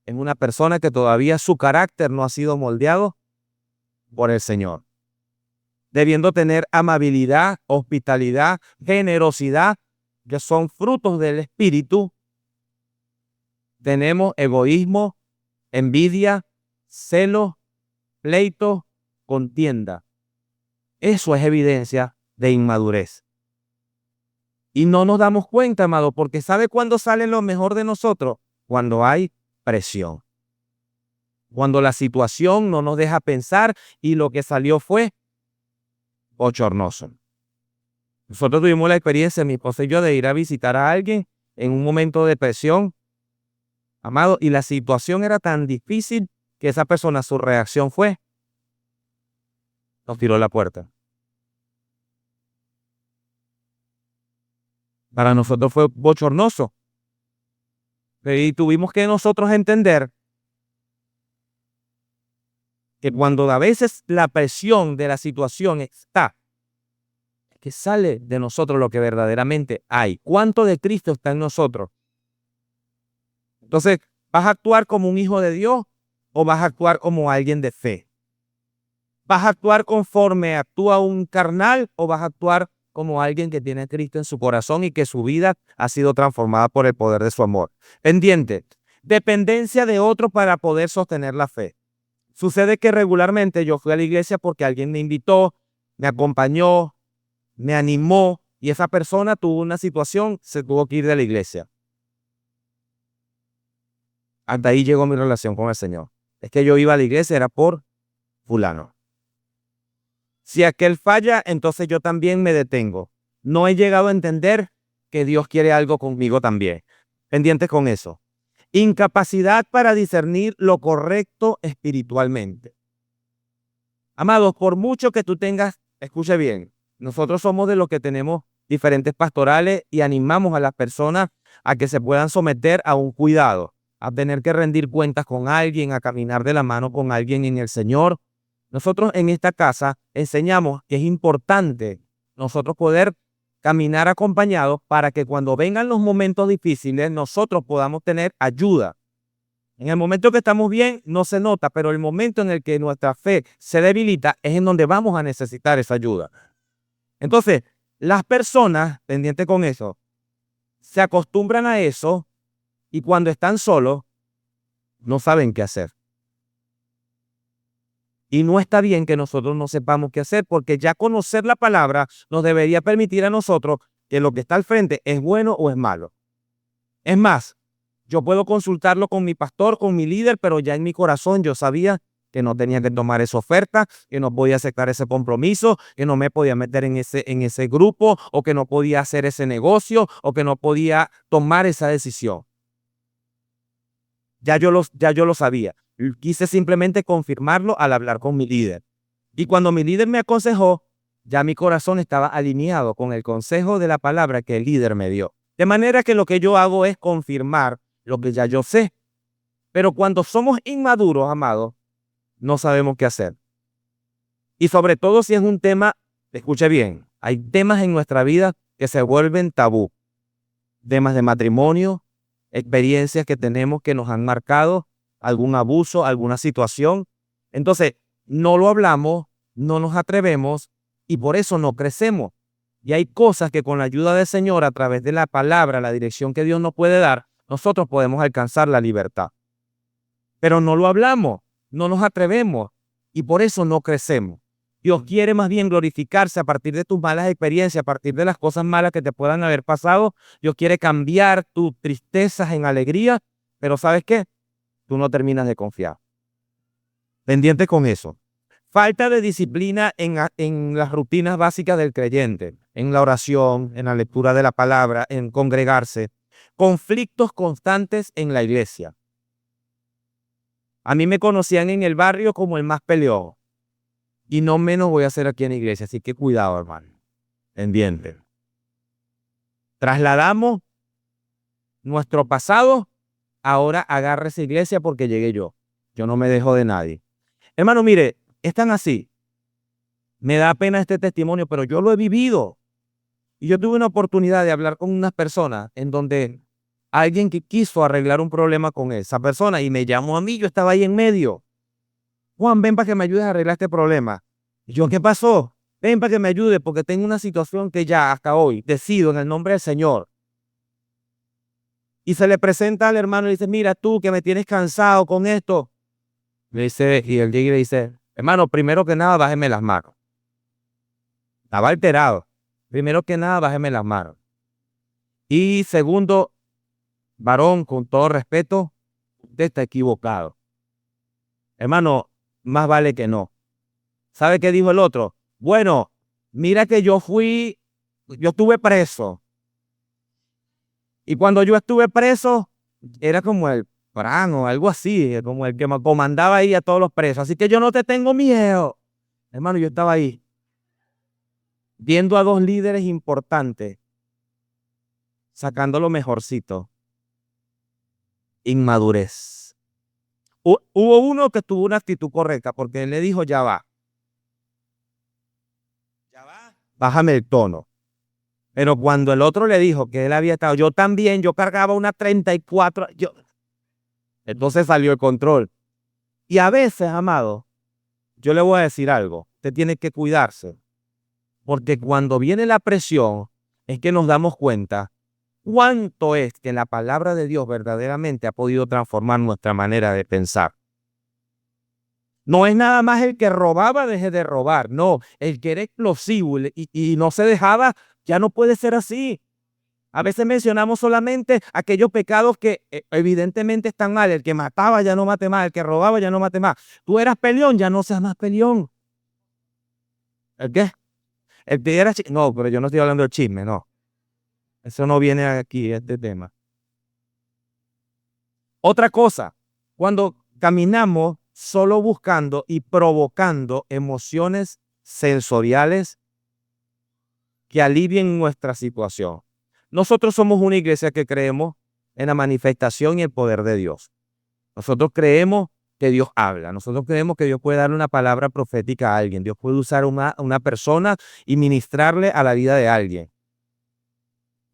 es una persona que todavía su carácter no ha sido moldeado por el Señor. Debiendo tener amabilidad, hospitalidad, generosidad, que son frutos del Espíritu, tenemos egoísmo, envidia, celo, pleito, contienda. Eso es evidencia de inmadurez. Y no nos damos cuenta, amado, porque ¿sabe cuándo sale lo mejor de nosotros? Cuando hay presión. Cuando la situación no nos deja pensar y lo que salió fue bochornoso. Nosotros tuvimos la experiencia, mi esposa y yo, de ir a visitar a alguien en un momento de presión, amado, y la situación era tan difícil que esa persona, su reacción fue, nos tiró la puerta. Para nosotros fue bochornoso. Y tuvimos que nosotros entender que cuando a veces la presión de la situación está, que sale de nosotros lo que verdaderamente hay. ¿Cuánto de Cristo está en nosotros? Entonces, ¿vas a actuar como un hijo de Dios o vas a actuar como alguien de fe? ¿Vas a actuar conforme actúa un carnal o vas a actuar como alguien que tiene a Cristo en su corazón y que su vida ha sido transformada por el poder de su amor? Pendiente, dependencia de otro para poder sostener la fe. Sucede que regularmente yo fui a la iglesia porque alguien me invitó, me acompañó, me animó y esa persona tuvo una situación, se tuvo que ir de la iglesia. Hasta ahí llegó mi relación con el Señor. Es que yo iba a la iglesia, era por fulano. Si aquel falla, entonces yo también me detengo. No he llegado a entender que Dios quiere algo conmigo también. Pendientes con eso. Incapacidad para discernir lo correcto espiritualmente. Amados, por mucho que tú tengas, escuche bien, nosotros somos de los que tenemos diferentes pastorales y animamos a las personas a que se puedan someter a un cuidado, a tener que rendir cuentas con alguien, a caminar de la mano con alguien en el Señor. Nosotros en esta casa enseñamos que es importante nosotros poder caminar acompañados para que cuando vengan los momentos difíciles nosotros podamos tener ayuda. En el momento que estamos bien no se nota, pero el momento en el que nuestra fe se debilita es en donde vamos a necesitar esa ayuda. Entonces, las personas, pendientes con eso, se acostumbran a eso y cuando están solos no saben qué hacer. Y no está bien que nosotros no sepamos qué hacer, porque ya conocer la palabra nos debería permitir a nosotros que lo que está al frente es bueno o es malo. Es más, yo puedo consultarlo con mi pastor, con mi líder, pero ya en mi corazón yo sabía que no tenía que tomar esa oferta, que no podía aceptar ese compromiso, que no me podía meter en ese grupo, o que no podía hacer ese negocio, o que no podía tomar esa decisión. Ya yo lo sabía. Quise simplemente confirmarlo al hablar con mi líder. Y cuando mi líder me aconsejó, ya mi corazón estaba alineado con el consejo de la palabra que el líder me dio. De manera que lo que yo hago es confirmar lo que ya yo sé. Pero cuando somos inmaduros, amados, no sabemos qué hacer. Y sobre todo si es un tema, escuche bien, hay temas en nuestra vida que se vuelven tabú. Temas de matrimonio, experiencias que tenemos que nos han marcado, algún abuso, alguna situación. Entonces, no lo hablamos, no nos atrevemos y por eso no crecemos. Y hay cosas que con la ayuda del Señor, a través de la palabra, la dirección que Dios nos puede dar, nosotros podemos alcanzar la libertad. Pero no lo hablamos, no nos atrevemos y por eso no crecemos. Dios quiere más bien glorificarse a partir de tus malas experiencias, a partir de las cosas malas que te puedan haber pasado. Dios quiere cambiar tus tristezas en alegría, pero ¿sabes qué? Tú no terminas de confiar. Pendiente con eso. Falta de disciplina en las rutinas básicas del creyente, en la oración, en la lectura de la palabra, en congregarse. Conflictos constantes en la iglesia. A mí me conocían en el barrio como el más peleón. Y no menos voy a hacer aquí en la iglesia. Así que cuidado, hermano. Pendiente. Trasladamos nuestro pasado. Ahora agarre esa iglesia porque llegué yo. Yo no me dejo de nadie. Hermano, mire, están así. Me da pena este testimonio, pero yo lo he vivido. Y yo tuve una oportunidad de hablar con unas personas en donde alguien que quiso arreglar un problema con esa persona y me llamó a mí, yo estaba ahí en medio. Juan, ven para que me ayudes a arreglar este problema. Y yo, ¿qué pasó? Ven para que me ayude porque tengo una situación que ya hasta hoy decido en el nombre del Señor. Y se le presenta al hermano y dice, mira tú que me tienes cansado con esto. Me dice, y él llega y le dice, hermano, primero que nada, bájeme las manos. Estaba alterado. Primero que nada, bájeme las manos. Y segundo, varón, con todo respeto, usted está equivocado. Hermano, más vale que no. ¿Sabe qué dijo el otro? Bueno, mira que yo estuve preso. Y cuando yo estuve preso, era como el Fran o algo así, como el que me comandaba ahí a todos los presos. Así que yo no te tengo miedo. Hermano, yo estaba ahí, viendo a dos líderes importantes, sacando lo mejorcito. Inmadurez. Hubo uno que tuvo una actitud correcta porque él le dijo, ya va, bájame el tono. Pero cuando el otro le dijo que él había estado, yo también, yo cargaba una 34, entonces salió el control. Y a veces, amado, yo le voy a decir algo, usted tiene que cuidarse, porque cuando viene la presión es que nos damos cuenta cuánto es que la palabra de Dios verdaderamente ha podido transformar nuestra manera de pensar. No es nada más el que robaba deje de robar, no, el que era explosivo y no se dejaba, ya no puede ser así. A veces mencionamos solamente aquellos pecados que evidentemente están mal. El que mataba ya no mate más, el que robaba ya no mate más. Tú eras peleón, ya no seas más peleón. ¿El qué? El que era no, pero yo no estoy hablando del chisme, no. Eso no viene aquí, este tema. Otra cosa, cuando caminamos solo buscando y provocando emociones sensoriales que alivien nuestra situación. Nosotros somos una iglesia que creemos en la manifestación y el poder de Dios. Nosotros creemos que Dios habla. Nosotros creemos que Dios puede darle una palabra profética a alguien. Dios puede usar una persona y ministrarle a la vida de alguien.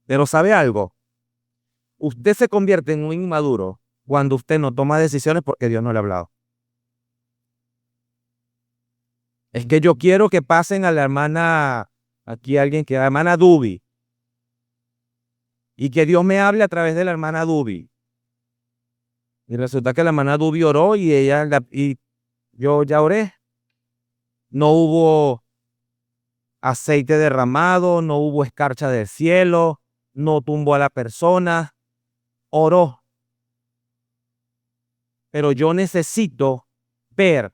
Pero ¿sabe algo? Usted se convierte en un inmaduro cuando usted no toma decisiones porque Dios no le ha hablado. Es que yo quiero que pasen a la hermana, aquí alguien que la hermana Dubi, y que Dios me hable a través de la hermana Dubi. Y resulta que la hermana Dubi oró y y yo ya oré. No hubo aceite derramado, no hubo escarcha del cielo, no tumbó a la persona, oró. Pero yo necesito ver.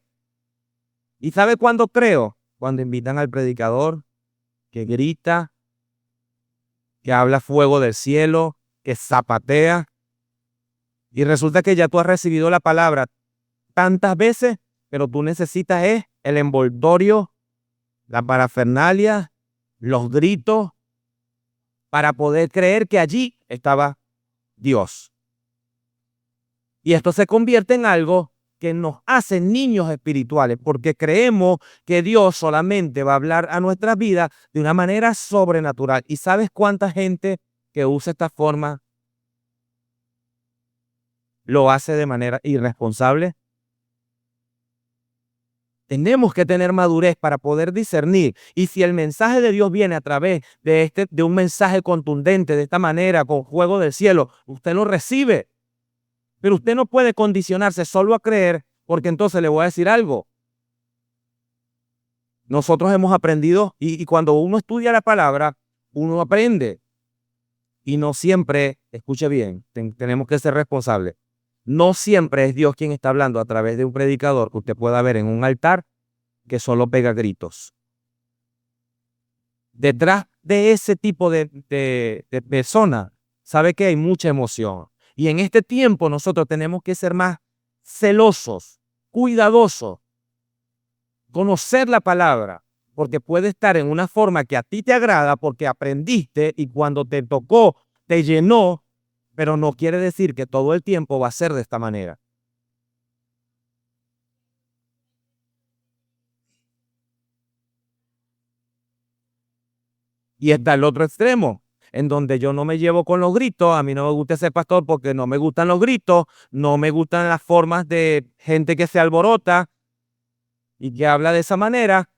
¿Y sabe cuándo creo? Cuando invitan al predicador que grita, que habla fuego del cielo, que zapatea. Y resulta que ya tú has recibido la palabra tantas veces, pero tú necesitas el envoltorio, la parafernalia, los gritos, para poder creer que allí estaba Dios. Y esto se convierte en algo que nos hace niños espirituales, porque creemos que Dios solamente va a hablar a nuestras vidas de una manera sobrenatural. ¿Y sabes cuánta gente que usa esta forma lo hace de manera irresponsable? Tenemos que tener madurez para poder discernir. Y si el mensaje de Dios viene a través de un mensaje contundente, de esta manera, con fuego del cielo, usted lo recibe. Pero usted no puede condicionarse solo a creer, porque entonces le voy a decir algo. Nosotros hemos aprendido, y cuando uno estudia la palabra, uno aprende. Y no siempre, escuche bien, tenemos que ser responsables. No siempre es Dios quien está hablando a través de un predicador que usted pueda ver en un altar que solo pega gritos. Detrás de ese tipo de persona, sabe que hay mucha emoción. Y en este tiempo nosotros tenemos que ser más celosos, cuidadosos, conocer la palabra, porque puede estar en una forma que a ti te agrada porque aprendiste y cuando te tocó, te llenó, pero no quiere decir que todo el tiempo va a ser de esta manera. Y está el otro extremo, en donde yo no me llevo con los gritos, a mí no me gusta ser pastor porque no me gustan los gritos, no me gustan las formas de gente que se alborota y que habla de esa manera,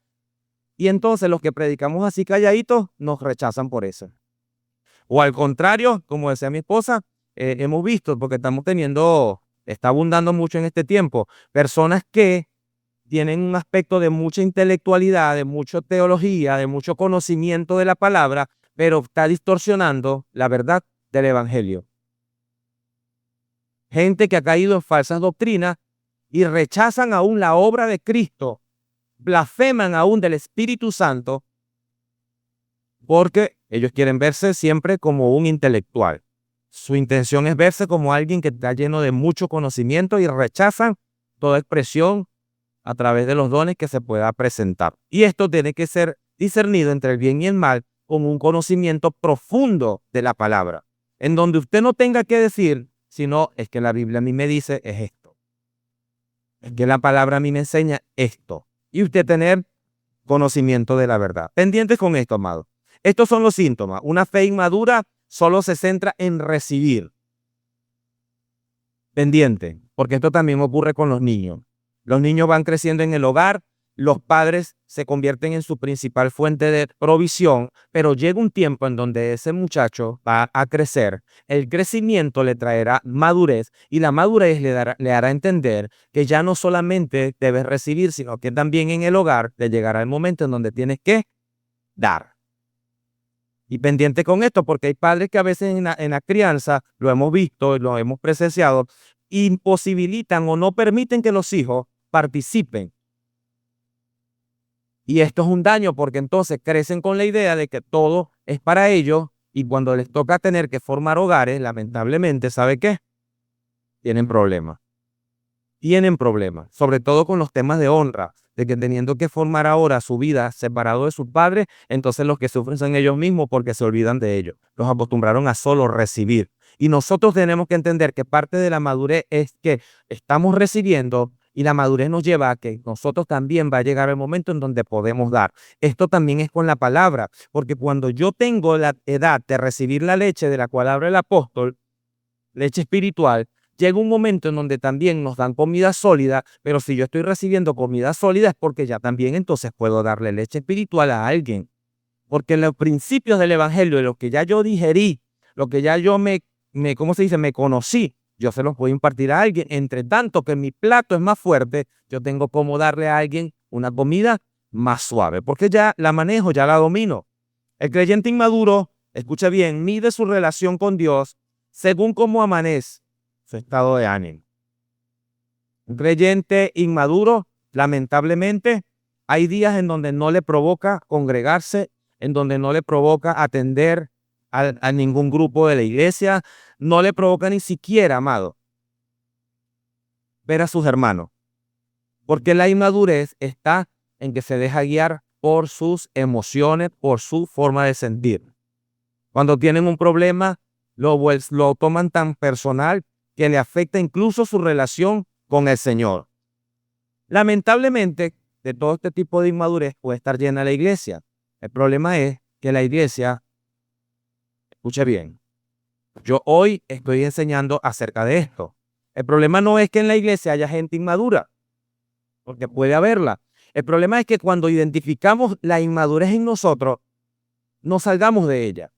y entonces los que predicamos así calladitos nos rechazan por eso. O al contrario, como decía mi esposa, hemos visto, porque está abundando mucho en este tiempo, personas que tienen un aspecto de mucha intelectualidad, de mucha teología, de mucho conocimiento de la palabra, pero está distorsionando la verdad del evangelio. Gente que ha caído en falsas doctrinas y rechazan aún la obra de Cristo, blasfeman aún del Espíritu Santo, porque ellos quieren verse siempre como un intelectual. Su intención es verse como alguien que está lleno de mucho conocimiento y rechazan toda expresión a través de los dones que se pueda presentar. Y esto tiene que ser discernido entre el bien y el mal con un conocimiento profundo de la palabra, en donde usted no tenga que decir, sino es que la Biblia a mí me dice es esto. Es que la palabra a mí me enseña esto. Y usted tener conocimiento de la verdad. Pendientes con esto, amado. Estos son los síntomas. Una fe inmadura solo se centra en recibir. Pendiente, porque esto también ocurre con los niños. Los niños van creciendo en el hogar, los padres se convierten en su principal fuente de provisión, pero llega un tiempo en donde ese muchacho va a crecer. El crecimiento le traerá madurez y la madurez le hará entender que ya no solamente debes recibir, sino que también en el hogar te llegará el momento en donde tienes que dar. Y pendiente con esto, porque hay padres que a veces en la crianza, lo hemos visto, lo hemos presenciado, imposibilitan o no permiten que los hijos participen. Y esto es un daño porque entonces crecen con la idea de que todo es para ellos y cuando les toca tener que formar hogares, lamentablemente, ¿sabe qué? Tienen problemas. Tienen problemas, sobre todo con los temas de honra, de que teniendo que formar ahora su vida separado de sus padres, entonces los que sufren son ellos mismos porque se olvidan de ellos. Los acostumbraron a solo recibir. Y nosotros tenemos que entender que parte de la madurez es que estamos recibiendo y la madurez nos lleva a que nosotros también va a llegar el momento en donde podemos dar. Esto también es con la palabra, porque cuando yo tengo la edad de recibir la leche de la cual habla el apóstol, leche espiritual, llega un momento en donde también nos dan comida sólida, pero si yo estoy recibiendo comida sólida es porque ya también entonces puedo darle leche espiritual a alguien. Porque los principios del evangelio, de lo que ya yo digerí, lo que ya yo ¿cómo se dice? Me conocí, yo se los puedo impartir a alguien. Entre tanto que mi plato es más fuerte, yo tengo como darle a alguien una comida más suave, porque ya la manejo, ya la domino. El creyente inmaduro, escucha bien, mide su relación con Dios según cómo amanece su estado de ánimo. Un creyente inmaduro, lamentablemente, hay días en donde no le provoca congregarse, en donde no le provoca atender a ningún grupo de la iglesia, no le provoca ni siquiera, amado, ver a sus hermanos. Porque la inmadurez está en que se deja guiar por sus emociones, por su forma de sentir. Cuando tienen un problema, lo toman tan personal que le afecta incluso su relación con el Señor. Lamentablemente, de todo este tipo de inmadurez puede estar llena la iglesia. El problema es que la iglesia, escuche bien, yo hoy estoy enseñando acerca de esto. El problema no es que en la iglesia haya gente inmadura, porque puede haberla. El problema es que cuando identificamos la inmadurez en nosotros, nos salgamos de ella.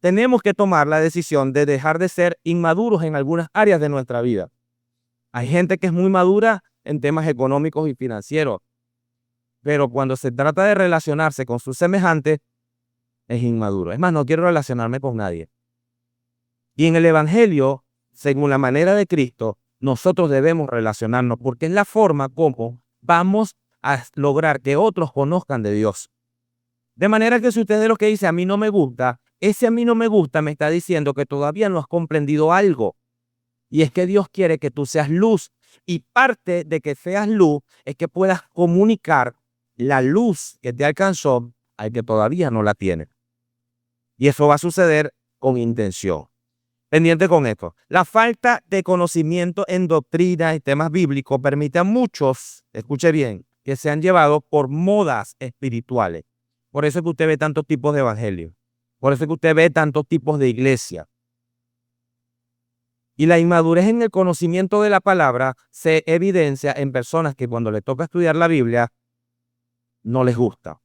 Tenemos que tomar la decisión de dejar de ser inmaduros en algunas áreas de nuestra vida. Hay gente que es muy madura en temas económicos y financieros, pero cuando se trata de relacionarse con sus semejantes, es inmaduro. Es más, no quiero relacionarme con nadie. Y en el Evangelio, según la manera de Cristo, nosotros debemos relacionarnos porque es la forma como vamos a lograr que otros conozcan de Dios. De manera que si usted es de los que dice a mí no me gusta, ese a mí no me gusta me está diciendo que todavía no has comprendido algo. Y es que Dios quiere que tú seas luz. Y parte de que seas luz es que puedas comunicar la luz que te alcanzó al que todavía no la tiene. Y eso va a suceder con intención. Pendiente con esto. La falta de conocimiento en doctrina y temas bíblicos permite a muchos, escuche bien, que sean llevados por modas espirituales. Por eso es que usted ve tantos tipos de evangelio. Por eso es que usted ve tantos tipos de iglesia. Y la inmadurez en el conocimiento de la palabra se evidencia en personas que cuando les toca estudiar la Biblia, no les gusta.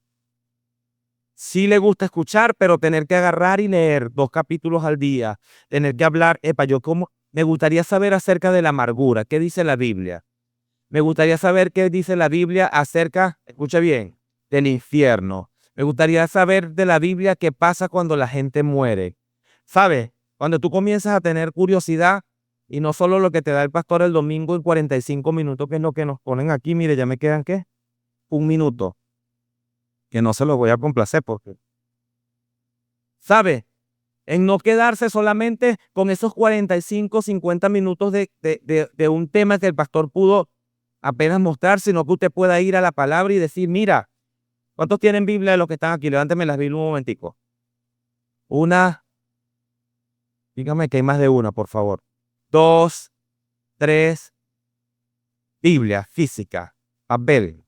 Sí les gusta escuchar, pero tener que agarrar y leer 2 capítulos al día, tener que hablar, me gustaría saber acerca de la amargura, ¿qué dice la Biblia? Me gustaría saber qué dice la Biblia acerca, escucha bien, del infierno. Me gustaría saber de la Biblia qué pasa cuando la gente muere. ¿Sabes? Cuando tú comienzas a tener curiosidad y no solo lo que te da el pastor el domingo en 45 minutos, que es lo que nos ponen aquí, mire, ya me quedan, ¿qué? 1 minuto. Que no se los voy a complacer porque, ¿sabe? En no quedarse solamente con esos 45, 50 minutos de un tema que el pastor pudo apenas mostrar, sino que usted pueda ir a la palabra y decir, mira, ¿cuántos tienen Biblia de los que están aquí? Levánteme las Biblias un momentico. Una, dígame que hay más de una, por favor. 2, 3, Biblia física, papel.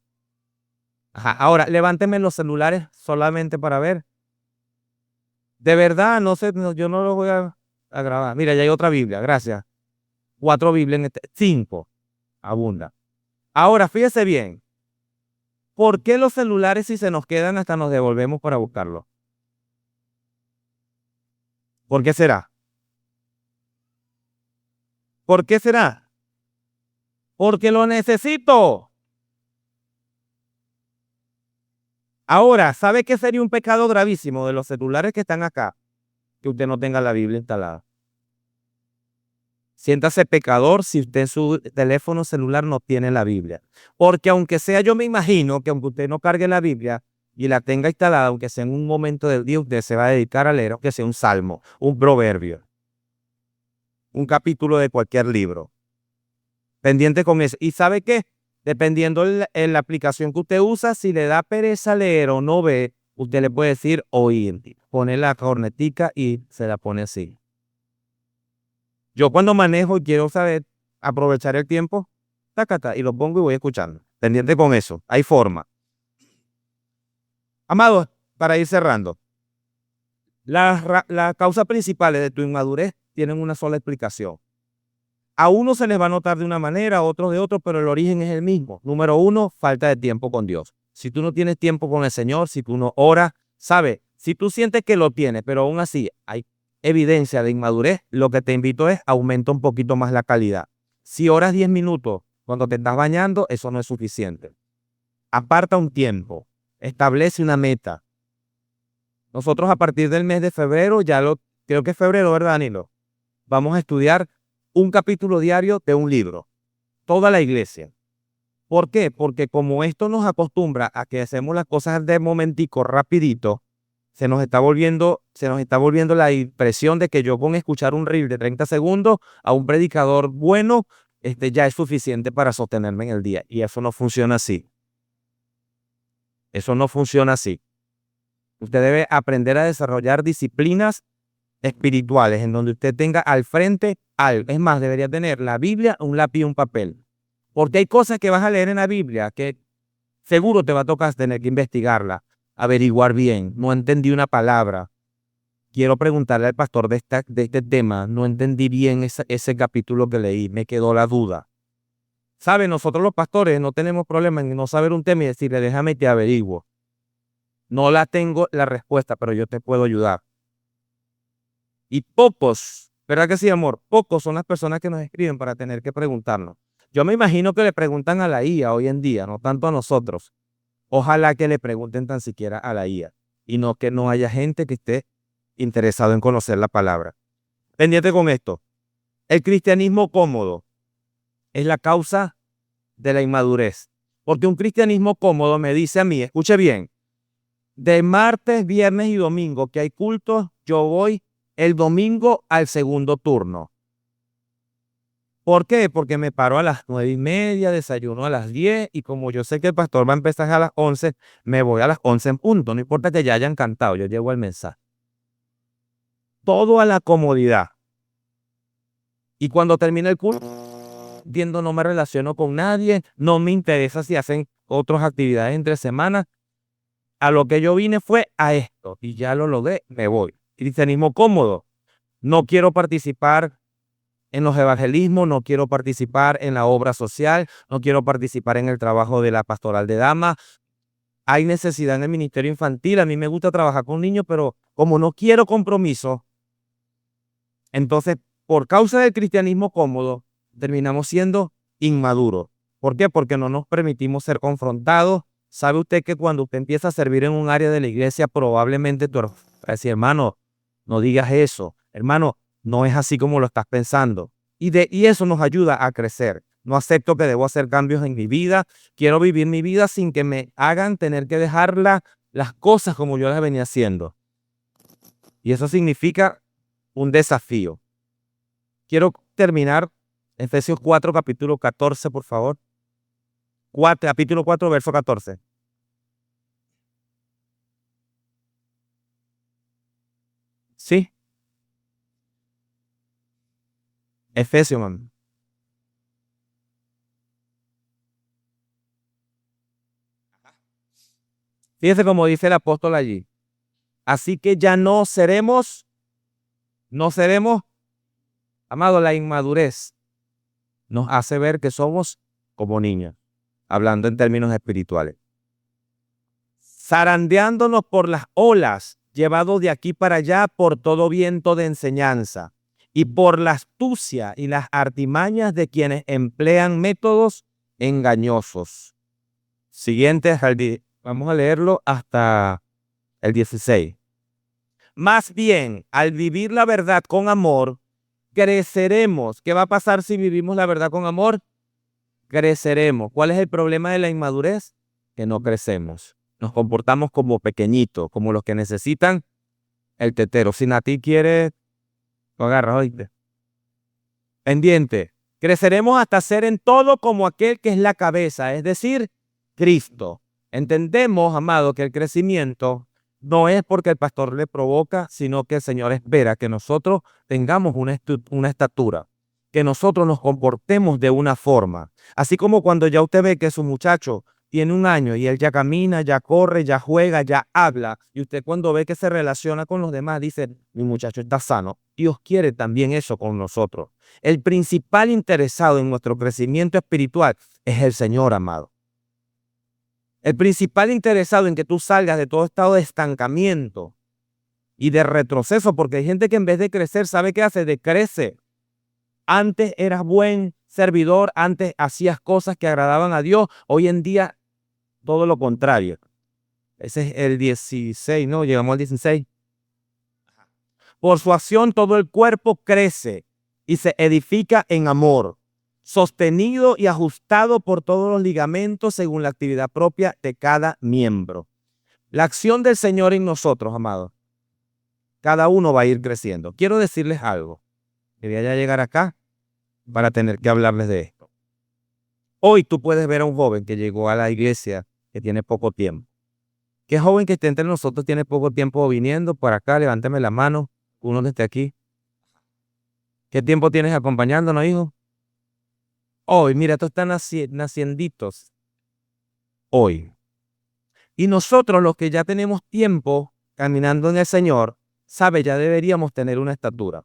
Ajá. Ahora, levánteme los celulares solamente para ver. De verdad, no sé, yo no lo voy a grabar. Mira, ya hay otra Biblia, gracias. 4 Biblias, 5, abunda. Ahora, fíjese bien. ¿Por qué los celulares si se nos quedan hasta nos devolvemos para buscarlos? ¿Por qué será? ¿Por qué será? Porque lo necesito. Ahora, ¿sabe qué sería un pecado gravísimo de los celulares que están acá? Que usted no tenga la Biblia instalada. Siéntase pecador si usted en su teléfono celular no tiene la Biblia. Porque aunque sea, yo me imagino que aunque usted no cargue la Biblia y la tenga instalada, aunque sea en un momento del día, usted se va a dedicar a leer, aunque sea un salmo, un proverbio, un capítulo de cualquier libro. Pendiente con eso. ¿Y sabe qué? Dependiendo en la aplicación que usted usa, si le da pereza leer o no ve, usted le puede decir oír. Pone la cornetica y se la pone así. Yo cuando manejo y quiero saber aprovechar el tiempo, tacata, y lo pongo y voy escuchando. Pendiente con eso. Hay forma. Amados, para ir cerrando, las causas principales de tu inmadurez tienen una sola explicación. A uno se les va a notar de una manera, a otros de otro, pero el origen es el mismo. Número 1, falta de tiempo con Dios. Si tú no tienes tiempo con el Señor, si tú no oras, ¿sabes? Si tú sientes que lo tienes, pero aún así hay evidencia de inmadurez, lo que te invito es aumenta un poquito más la calidad. Si oras 10 minutos cuando te estás bañando, eso no es suficiente. Aparta un tiempo, establece una meta. Nosotros a partir del mes de febrero, creo que es febrero, ¿verdad, Danilo? Vamos a estudiar un capítulo diario de un libro. Toda la iglesia. ¿Por qué? Porque como esto nos acostumbra a que hacemos las cosas de momentico, rapidito, se nos está volviendo la impresión de que yo con escuchar un reel de 30 segundos a un predicador bueno, ya es suficiente para sostenerme en el día. Y eso no funciona así. Eso no funciona así. Usted debe aprender a desarrollar disciplinas espirituales en donde usted tenga al frente algo. Es más, debería tener la Biblia, un lápiz y un papel. Porque hay cosas que vas a leer en la Biblia que seguro te va a tocar tener que investigarla, averiguar bien. No entendí una palabra. Quiero preguntarle al pastor de este tema. No entendí bien ese capítulo que leí. Me quedó la duda. ¿Sabe? Nosotros los pastores no tenemos problema en no saber un tema y decirle, déjame te averiguo. No la tengo la respuesta, pero yo te puedo ayudar. Y pocos, ¿verdad que sí, amor? Pocos son las personas que nos escriben para tener que preguntarnos. Yo me imagino que le preguntan a la IA hoy en día, no tanto a nosotros. Ojalá que le pregunten tan siquiera a la IA y no que no haya gente que esté interesado en conocer la palabra. Pendiente con esto. El cristianismo cómodo es la causa de la inmadurez. Porque un cristianismo cómodo me dice a mí, escuche bien, de martes, viernes y domingo que hay cultos, yo voy el domingo al segundo turno. ¿Por qué? Porque me paro a las 9:30, desayuno a las 10 y como yo sé que el pastor va a empezar a las 11, me voy a las 11 en punto. No importa que ya hayan cantado, yo llego al mensaje. Todo a la comodidad. Y cuando termina el culto, no me relaciono con nadie, no me interesa si hacen otras actividades entre semanas. A lo que yo vine fue a esto y ya lo logré, me voy. Cristianismo cómodo. No quiero participar en los evangelismos, no quiero participar en la obra social, no quiero participar en el trabajo de la pastoral de damas. Hay necesidad en el ministerio infantil, a mí me gusta trabajar con niños, pero como no quiero compromiso, entonces por causa del cristianismo cómodo, terminamos siendo inmaduros. ¿Por qué? Porque no nos permitimos ser confrontados. ¿Sabe usted que cuando usted empieza a servir en un área de la iglesia, probablemente va a decir, hermano, no digas eso, hermano, no es así como lo estás pensando? Y eso nos ayuda a crecer. No acepto que debo hacer cambios en mi vida. Quiero vivir mi vida sin que me hagan tener que dejar las cosas como yo las venía haciendo. Y eso significa un desafío. Quiero terminar Efesios 4, capítulo 14, por favor. Capítulo 4, verso 14. Sí, Efesios, man. Fíjese como dice el apóstol allí. Así que ya no seremos, amado, la inmadurez nos hace ver que somos como niños, hablando en términos espirituales. Zarandeándonos por las olas, llevados de aquí para allá por todo viento de enseñanza y por la astucia y las artimañas de quienes emplean métodos engañosos. Siguiente, vamos a leerlo hasta el 16. Más bien, al vivir la verdad con amor, creceremos. ¿Qué va a pasar si vivimos la verdad con amor? Creceremos. ¿Cuál es el problema de la inmadurez? Que no crecemos. Nos comportamos como pequeñitos, como los que necesitan el tetero. Si Nati quiere, lo agarra, oíste. Pendiente. Creceremos hasta ser en todo como aquel que es la cabeza, es decir, Cristo. Entendemos, amado, que el crecimiento no es porque el pastor le provoca, sino que el Señor espera que nosotros tengamos una estatura, que nosotros nos comportemos de una forma. Así como cuando ya usted ve que su muchacho tiene 1 año y él ya camina, ya corre, ya juega, ya habla, y usted cuando ve que se relaciona con los demás dice, mi muchacho está sano. Dios quiere también eso con nosotros. El principal interesado en nuestro crecimiento espiritual es el Señor, amado. El principal interesado en que tú salgas de todo estado de estancamiento y de retroceso, porque hay gente que en vez de crecer, ¿sabe qué hace? Decrece. Antes eras buen servidor, antes hacías cosas que agradaban a Dios, hoy en día todo lo contrario. Ese es el 16, ¿no? Llegamos al 16. Por su acción todo el cuerpo crece y se edifica en amor, sostenido y ajustado por todos los ligamentos según la actividad propia de cada miembro. La acción del Señor en nosotros, amados, cada uno va a ir creciendo. Quiero decirles algo. Quería ya llegar acá para tener que hablarles de esto. Hoy tú puedes ver a un joven que llegó a la iglesia que tiene poco tiempo. ¿Qué joven que esté entre nosotros tiene poco tiempo viniendo por acá? Levánteme la mano, uno desde aquí. ¿Qué tiempo tienes acompañándonos, hijo? Hoy, mira, estos están nacienditos. Hoy. Y nosotros, los que ya tenemos tiempo caminando en el Señor, sabe, ya deberíamos tener una estatura.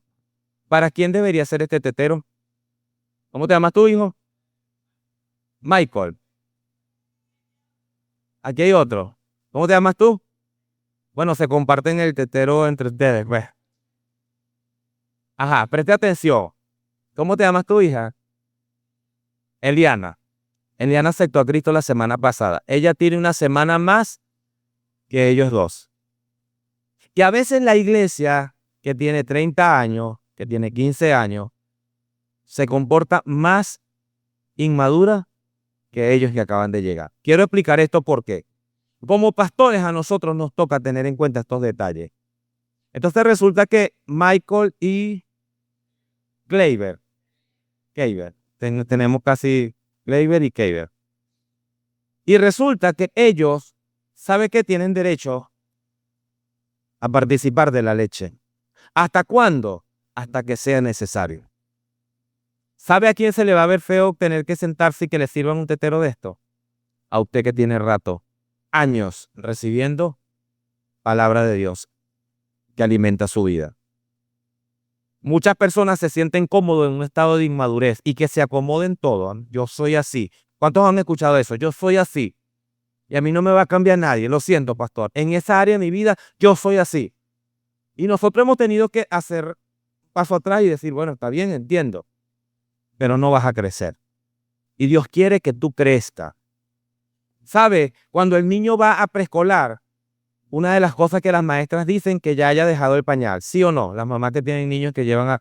¿Para quién debería ser este tetero? ¿Cómo te llamas tú, hijo? Michael. Aquí hay otro. ¿Cómo te llamas tú? Bueno, se comparten el tetero entre ustedes, pues. Ajá, preste atención. ¿Cómo te llamas tu hija? Eliana. Eliana aceptó a Cristo la semana pasada. Ella tiene una semana más que ellos dos. Y a veces la iglesia, que tiene 30 años, que tiene 15 años, se comporta más inmadura que ellos que acaban de llegar. Quiero explicar esto porque como pastores a nosotros nos toca tener en cuenta estos detalles. Entonces resulta que Michael y Kleiber, tenemos casi Kleiber y Kleiber. Y resulta que ellos, ¿sabe qué? Tienen derecho a participar de la leche. ¿Hasta cuándo? Hasta que sea necesario. ¿Sabe a quién se le va a ver feo tener que sentarse y que le sirvan un tetero de esto? A usted que tiene rato, años recibiendo palabra de Dios que alimenta su vida. Muchas personas se sienten cómodos en un estado de inmadurez y que se acomoden todo. Yo soy así. ¿Cuántos han escuchado eso? Yo soy así. Y a mí no me va a cambiar nadie. Lo siento, pastor. En esa área de mi vida, yo soy así. Y nosotros hemos tenido que hacer paso atrás y decir, bueno, está bien, entiendo. Pero no vas a crecer. Y Dios quiere que tú crezcas. ¿Sabe? Cuando el niño va a preescolar, una de las cosas que las maestras dicen que ya haya dejado el pañal. ¿Sí o no? Las mamás que tienen niños que llevan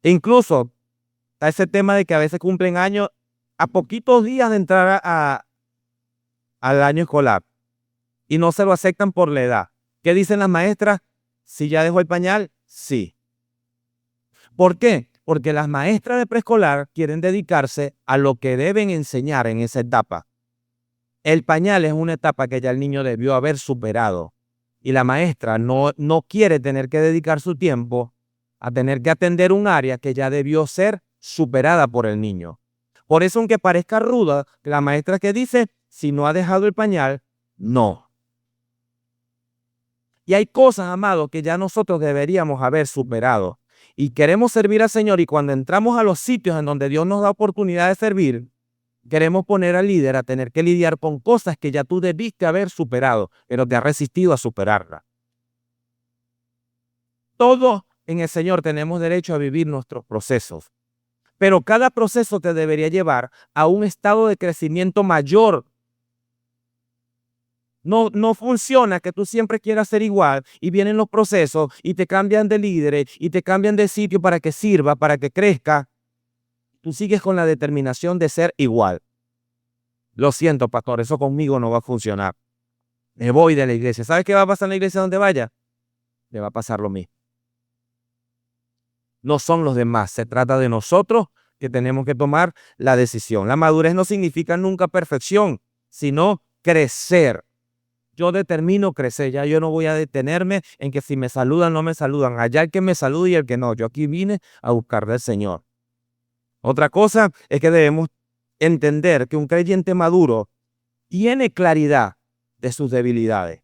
Incluso está ese tema de que a veces cumplen años a poquitos días de entrar al año escolar y no se lo aceptan por la edad. ¿Qué dicen las maestras? Si ya dejó el pañal, sí. ¿Por qué? Porque las maestras de preescolar quieren dedicarse a lo que deben enseñar en esa etapa. El pañal es una etapa que ya el niño debió haber superado y la maestra no quiere tener que dedicar su tiempo a tener que atender un área que ya debió ser superada por el niño. Por eso, aunque parezca ruda, la maestra que dice, si no ha dejado el pañal, No. Y hay cosas, amados, que ya nosotros deberíamos haber superado. Y queremos servir al Señor, y cuando entramos a los sitios en donde Dios nos da oportunidad de servir, queremos poner al líder a tener que lidiar con cosas que ya tú debiste haber superado, pero te has resistido a superarlas. Todos en el Señor tenemos derecho a vivir nuestros procesos, pero cada proceso te debería llevar a un estado de crecimiento mayor. No funciona que tú siempre quieras ser igual y vienen los procesos y te cambian de líderes y te cambian de sitio para que sirva, para que crezca. Tú sigues con la determinación de ser igual. Lo siento, pastor, eso conmigo no va a funcionar. Me voy de la iglesia. ¿Sabes qué va a pasar en la iglesia donde vaya? Le va a pasar lo mismo. No son los demás, se trata de nosotros que tenemos que tomar la decisión. La madurez no significa nunca perfección, sino crecer. Yo determino crecer, ya yo no voy a detenerme en que si me saludan, no me saludan. Allá el que me salude y el que no. Yo aquí vine a buscar del Señor. Otra cosa es que debemos entender que un creyente maduro tiene claridad de sus debilidades.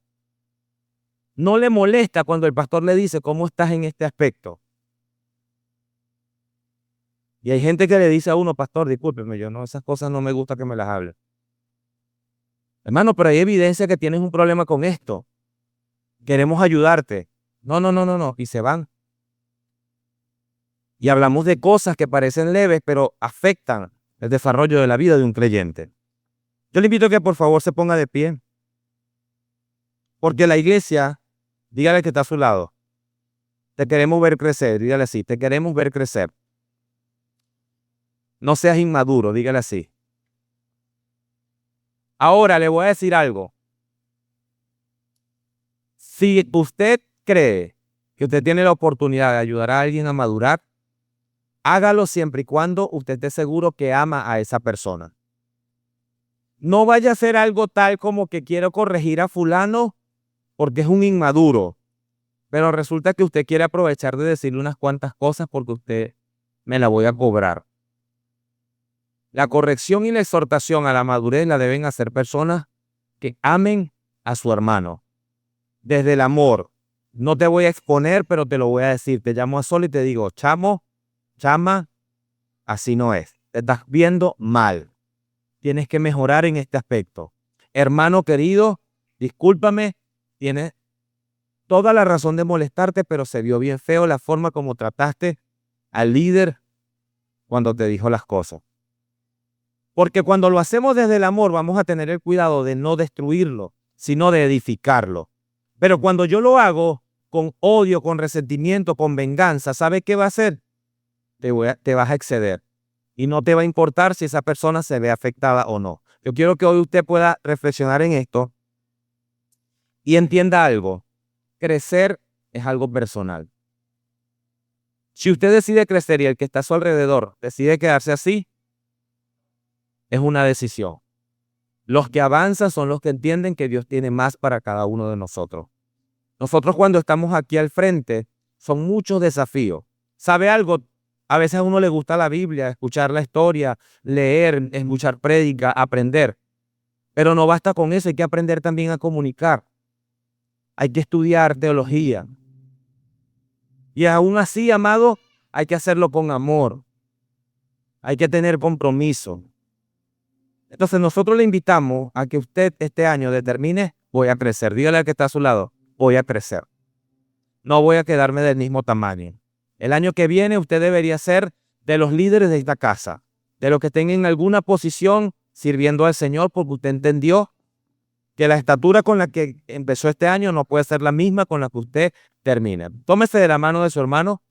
No le molesta cuando el pastor le dice cómo estás en este aspecto. Y hay gente que le dice a uno, pastor, discúlpeme, esas cosas no me gusta que me las hable. Hermano, pero hay evidencia que tienes un problema con esto. Queremos ayudarte. No. Y se van. Y hablamos de cosas que parecen leves, pero afectan el desarrollo de la vida de un creyente. Yo le invito a que por favor se ponga de pie. Porque la iglesia, dígale que está a su lado. Te queremos ver crecer, dígale así, te queremos ver crecer. No seas inmaduro, dígale así. Ahora le voy a decir algo. Si usted cree que usted tiene la oportunidad de ayudar a alguien a madurar, hágalo siempre y cuando usted esté seguro que ama a esa persona. No vaya a hacer algo tal como que quiero corregir a fulano porque es un inmaduro, pero resulta que usted quiere aprovechar de decirle unas cuantas cosas porque usted me la voy a cobrar. La corrección y la exhortación a la madurez la deben hacer personas que amen a su hermano. Desde el amor. No te voy a exponer, pero te lo voy a decir. Te llamo a sol y te digo, chamo, chama, así no es. Te estás viendo mal. Tienes que mejorar en este aspecto. Hermano querido, discúlpame, tienes toda la razón de molestarte, pero se vio bien feo la forma como trataste al líder cuando te dijo las cosas. Porque cuando lo hacemos desde el amor, vamos a tener el cuidado de no destruirlo, sino de edificarlo. Pero cuando yo lo hago con odio, con resentimiento, con venganza, ¿sabe qué va a hacer? Te vas a exceder. Y no te va a importar si esa persona se ve afectada o no. Yo quiero que hoy usted pueda reflexionar en esto y entienda algo. Crecer es algo personal. Si usted decide crecer y el que está a su alrededor decide quedarse así, es una decisión. Los que avanzan son los que entienden que Dios tiene más para cada uno de nosotros. Nosotros cuando estamos aquí al frente, son muchos desafíos. ¿Sabe algo? A veces a uno le gusta la Biblia, escuchar la historia, leer, escuchar prédica, aprender. Pero no basta con eso, hay que aprender también a comunicar. Hay que estudiar teología. Y aún así, amado, hay que hacerlo con amor. Hay que tener compromiso. Entonces nosotros le invitamos a que usted este año determine, voy a crecer. Dígale al que está a su lado, voy a crecer. No voy a quedarme del mismo tamaño. El año que viene usted debería ser de los líderes de esta casa, de los que estén en alguna posición sirviendo al Señor, porque usted entendió que la estatura con la que empezó este año no puede ser la misma con la que usted termine. Tómese de la mano de su hermano